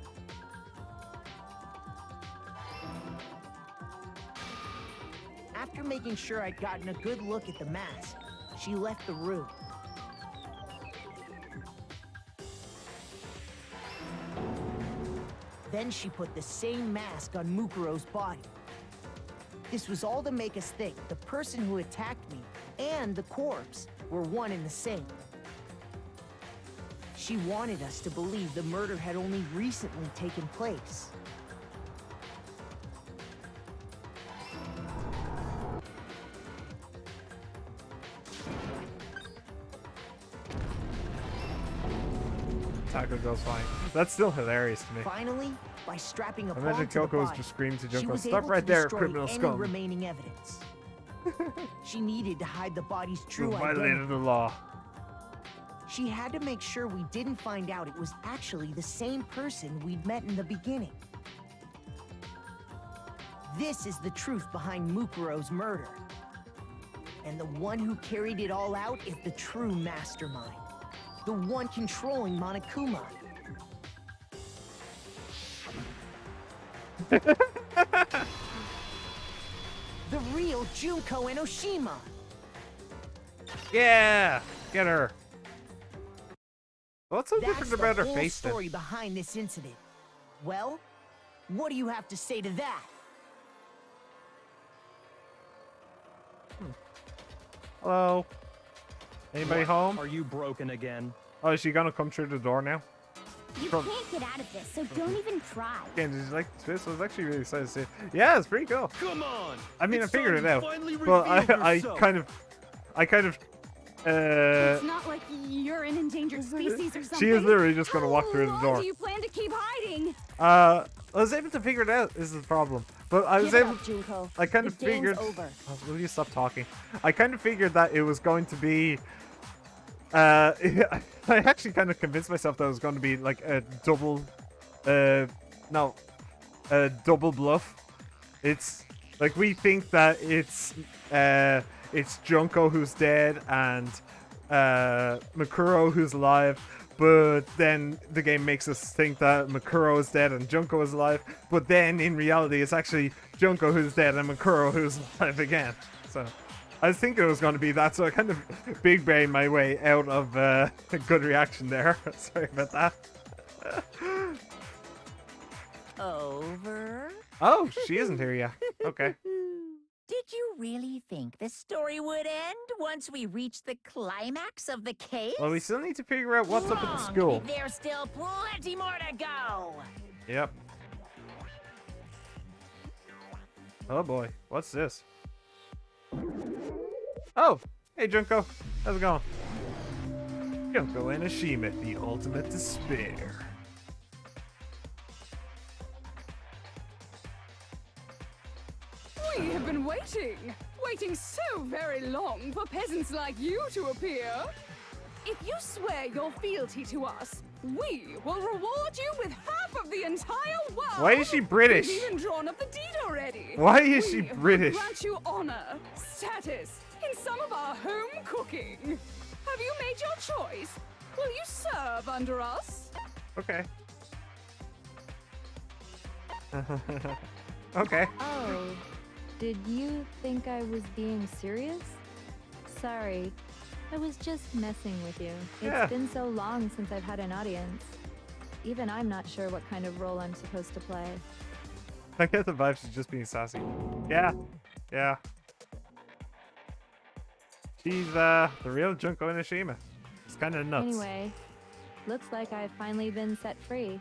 After making sure I'd gotten a good look at the mask, she left the room. Then she put the same mask on Mukuro's body. This was all to make us think the person who attacked me and the corpse were one and the same. She wanted us to believe the murder had only recently taken place. goes fine. That's still hilarious to me. Finally, by strapping a Imagine bomb to the Kyoko was body, just screaming to she Junko, was "Stop able right to there, destroy criminal any scum." remaining evidence. She needed to hide the body's true You identity. violated the law. She had to make sure we didn't find out it was actually the same person we'd met in the beginning. This is the truth behind Mukuro's murder. And the one who carried it all out is the true mastermind. The one controlling Monokuma. The real Junko Enoshima. Yeah! Get her. What's so That's different about the her whole face then? story behind this incident. Well, what do you have to say to that? Hello? Anybody What? home? Are you broken again? Oh, is she gonna come through the door now? You From- can't get out of this, so don't even try. Yeah, did you like this? I was actually really excited to see it. Yeah, it's pretty cool. Come on! I mean, It's I figured time it you out. finally But revealed I yourself. kind of, It's not like you're an endangered species or something. she is literally just gonna walk through the How long door. do you plan to keep hiding? I was able to figure it out, is the problem. But I was Give it able, up, Junko. I kind The of game's figured, over. Oh, will you stop talking? I kind of figured that it was going to be, I actually kind of convinced myself that it was going to be like a double, no, a double bluff. It's like we think that it's Junko who's dead and Makuro who's alive, but then the game makes us think that Makuro is dead and Junko is alive, but then in reality it's actually Junko who's dead and Makuro who's alive again. So I was thinking it was going to be that, so I kind of big brain my way out of a good reaction there. Sorry about that. Over. Oh, she isn't here yet. Okay. Did you really think the story would end once we reached the climax of the case? Well, we still need to figure out what's up at the Wrong. school. There's still plenty more to go. Yep. Oh boy, what's this? Oh, hey Junko, how's it going? Junko Enoshima, the ultimate despair. We have been waiting so very long for peasants like you to appear. If you swear your fealty to us, we will reward you with half of the entire world. Why is she British? We've even drawn up the deed already. Why is she We will British? grant you honor, status, in some of our home cooking. Have you made your choice? Will you serve under us? Okay. Okay. Oh, did you think I was being serious? Sorry, I was just messing with you. Yeah. It's been so long since I've had an audience. Even I'm not sure what kind of role I'm supposed to play. I get the vibe she's just being sassy. Yeah. Yeah. She's the real Junko Enoshima. It's kind of nuts. Anyway, looks like I've finally been set free.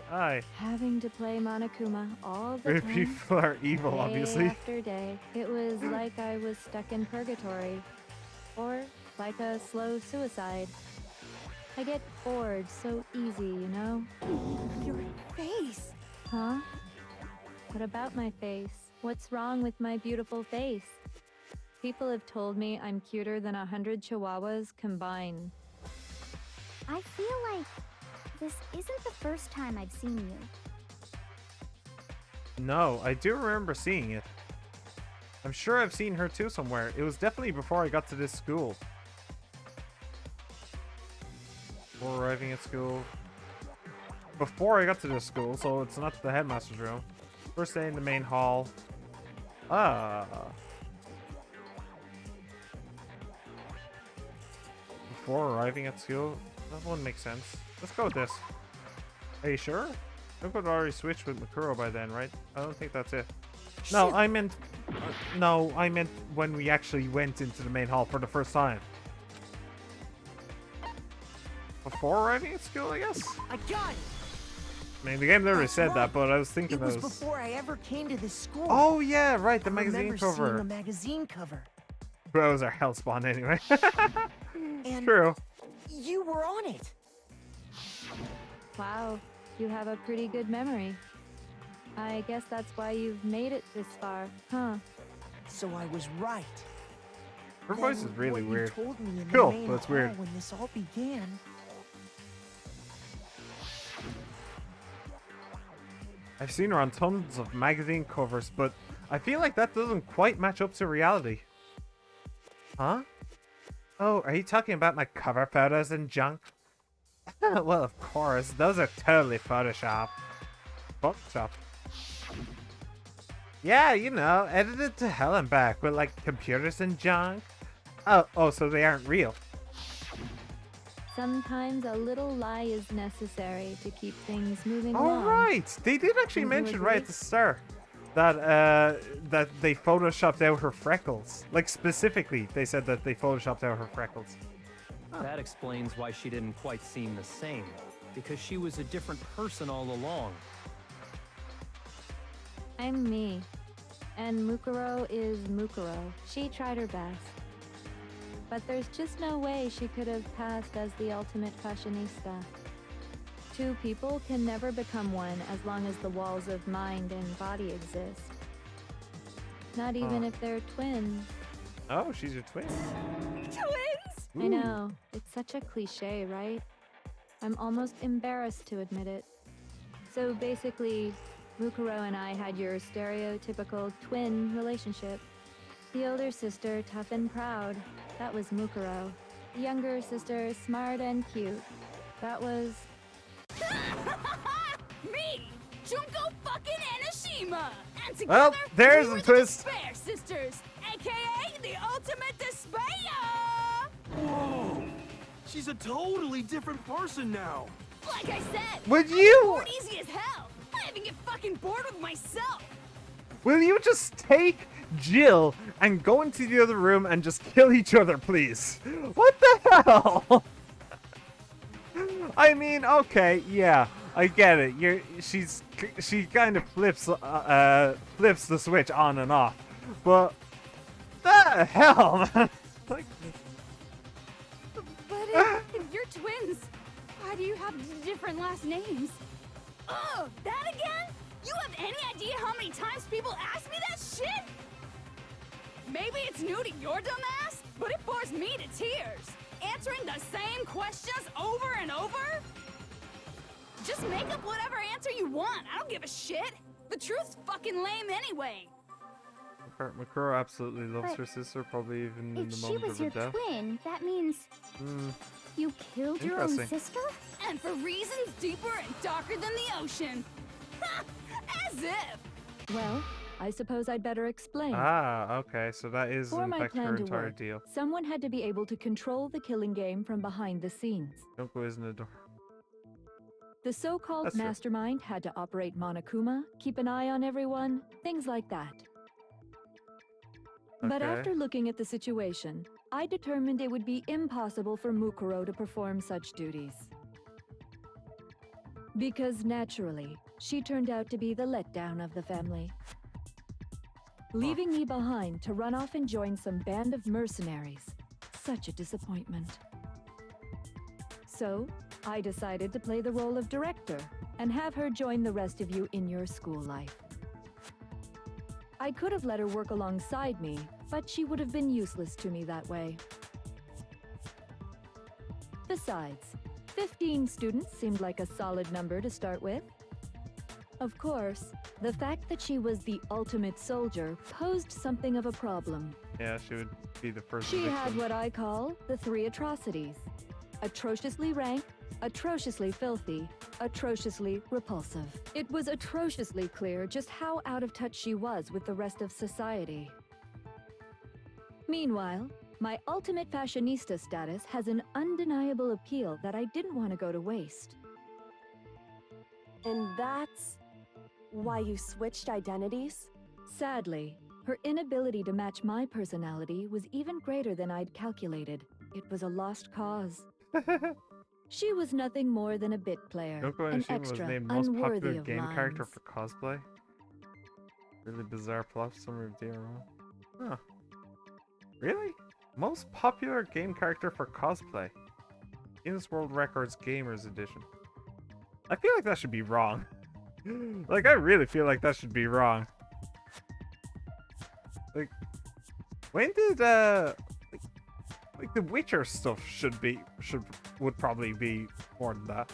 Hi. Having to play Monokuma all the Where time. people are evil, day obviously. after day. It was like I was stuck in purgatory. Or like a slow suicide. I get bored so easy, you know? Your face. Huh? What about my face? What's wrong with my beautiful face? People have told me I'm cuter than 100 chihuahuas combined. I feel like this isn't the first time I've seen you. No, I do remember seeing it. I'm sure I've seen her too somewhere. It was definitely before I got to this school. Before arriving at school. Before I got to this school, so it's not the headmaster's room. First day in the main hall. Ah. Before arriving at school? That one makes sense. Let's go with this. Are you sure? I could already switch with Makuro by then, right? I don't think that's it. No, Shit. I meant... no, I meant when we actually went into the main hall for the first time. Before arriving at school, I guess? I got it. I mean, the game literally That's said right. that, but I was thinking It was that was... before I ever came to this school. Oh, yeah, right, the I magazine remember seeing cover. a magazine cover. Bros are hellspawn anyway. And True. you were on it. Wow, you have a pretty good memory. I guess that's why you've made it this far, huh? So I was right. Her voice is Then really what weird. You told me in Cool, the main but it's hall weird. when this all began. I've seen her on tons of magazine covers, but I feel like that doesn't quite match up to reality. Huh? Oh, are you talking about my cover photos and junk? Well, of course, those are totally Photoshop. Photoshop. Yeah, you know, edited to hell and back with like computers and junk. Oh, so they aren't real. Sometimes a little lie is necessary to keep things moving All along. right, they did actually Would you mention right agree? at the start that they photoshopped out her freckles. Like specifically, they said that they photoshopped out her freckles. That explains why she didn't quite seem the same, because she was a different person all along. I'm me. And Mukuro is Mukuro. She tried her best. But there's just no way she could have passed as the ultimate fashionista. Two people can never become one as long as the walls of mind and body exist. Not even if they're twins. Oh, she's your twin. Twins! I know. It's such a cliche, right? I'm almost embarrassed to admit it. So basically, Mukuro and I had your stereotypical twin relationship. The older sister, tough and proud. That was Mukuro. The younger sister, smart and cute. That was... Me! Junko fucking Enoshima! And together, Well, there's we a were twist. the Despair Sisters, aka the ultimate despair! Whoa! She's a totally different person now. Like I said, Would you? bored easy as hell. I even get fucking bored with myself. Will you just take Jill and go into the other room and just kill each other, please? What the hell? I mean, okay, yeah, I get it. She kind of flips the switch on and off, but the hell, man? Like, But if you're twins, why do you have different last names? Oh, that again? You have any idea how many times people ask me that shit? Maybe it's new to your dumb ass, but it bores me to tears. Answering the same questions over and over? Just make up whatever answer you want. I don't give a shit. The truth's fucking lame anyway. Makuro absolutely loves But her sister, probably even in If the she moment was of her your death. twin, that means Hmm. you killed your own Interesting. sister? And for reasons deeper and darker than the ocean. Ha! As if. Well, I suppose I'd better explain. Ah, okay, so that is For in my fact her plan to entire work, deal. someone had to be able to control the killing game from behind the scenes. Junko isn't a door. The so-called That's true. mastermind had to operate Monokuma, keep an eye on everyone, things like that. But Okay. after looking at the situation, I determined it would be impossible for Mukuro to perform such duties. Because naturally, she turned out to be the letdown of the family. Leaving me behind to run off and join some band of mercenaries. Such a disappointment. So, I decided to play the role of director and have her join the rest of you in your school life. I could have let her work alongside me, but she would have been useless to me that way. Besides, 15 students seemed like a solid number to start with. Of course, the fact that she was the ultimate soldier posed something of a problem. Yeah, she would be the first She victim. had what I call the three atrocities. Atrociously rank, atrociously filthy, atrociously repulsive. It was atrociously clear just how out of touch she was with the rest of society. Meanwhile, my ultimate fashionista status has an undeniable appeal that I didn't want to go to waste. And that's why you switched identities? Sadly, her inability to match my personality was even greater than I'd calculated. It was a lost cause. She was nothing more than a bit player, Junko an Enoshima was extra, named most unworthy popular of game character lines. for cosplay. Really bizarre plot summary of DRL. Huh. Really? Most popular game character for cosplay. Guinness World Records Gamers Edition. I feel like that should be wrong. Like, I really feel like that should be wrong. Like, when did, like the Witcher stuff would probably be more than that.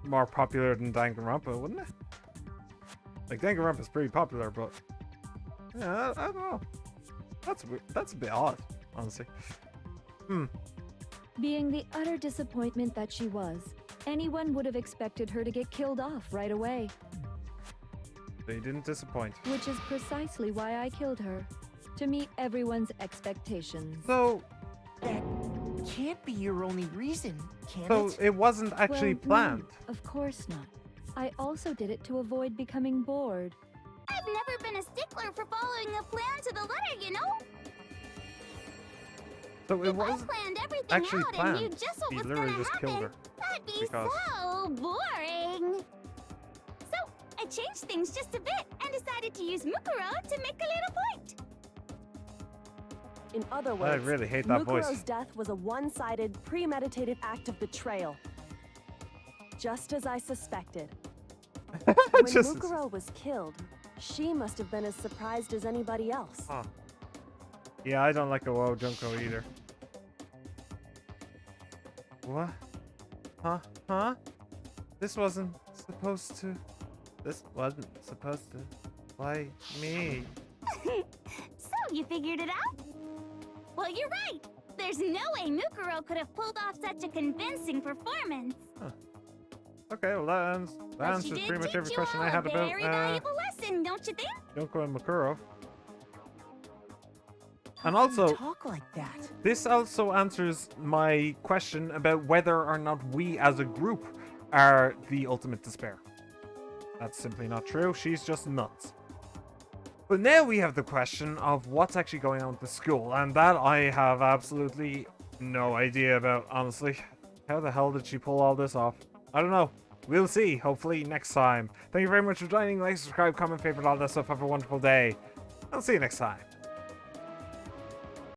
More popular than Danganronpa, wouldn't it? Like, Danganronpa is pretty popular, but yeah, I don't know. That's a bit odd, honestly. Being the utter disappointment that she was, anyone would have expected her to get killed off right away. They didn't disappoint. Which is precisely why I killed her. To meet everyone's expectations. So, That can't be your only reason, can so it? it wasn't actually Well, planned. no, of course not. I also did it to avoid becoming bored. I've never been a stickler for following a plan to the letter, you know? So it If I was planned everything actually out planned. and knew just what He was literally gonna just killed happen, her. that'd be because- so boring. So I changed things just a bit and decided to use Mukuro to make a little point. In other I words, really hate that Mukuro's voice. death was a one-sided, premeditated act of betrayal. Just as I suspected. When Just- Mukuro was killed, she must have been as surprised as anybody else. Huh. Yeah, I don't like a WoW Junko either. What? Huh? Huh? This wasn't supposed to. This wasn't supposed to. Why me? So you figured it out? Well, you're right. There's no way Mukuro could have pulled off such a convincing performance. Okay, well that But she answers did pretty much teach every you question all I had a about very valuable lesson, don't you think? Junko and Mukuro. And How can you also, talk like that. this also answers my question about whether or not we as a group are the ultimate despair. That's simply not true. She's just nuts. But now we have the question of what's actually going on with the school, and that I have absolutely no idea about, honestly. How the hell did she pull all this off? I don't know. We'll see, hopefully next time. Thank you very much for joining. Like, subscribe, comment, favorite, all that stuff. Have a wonderful day. I'll see you next time.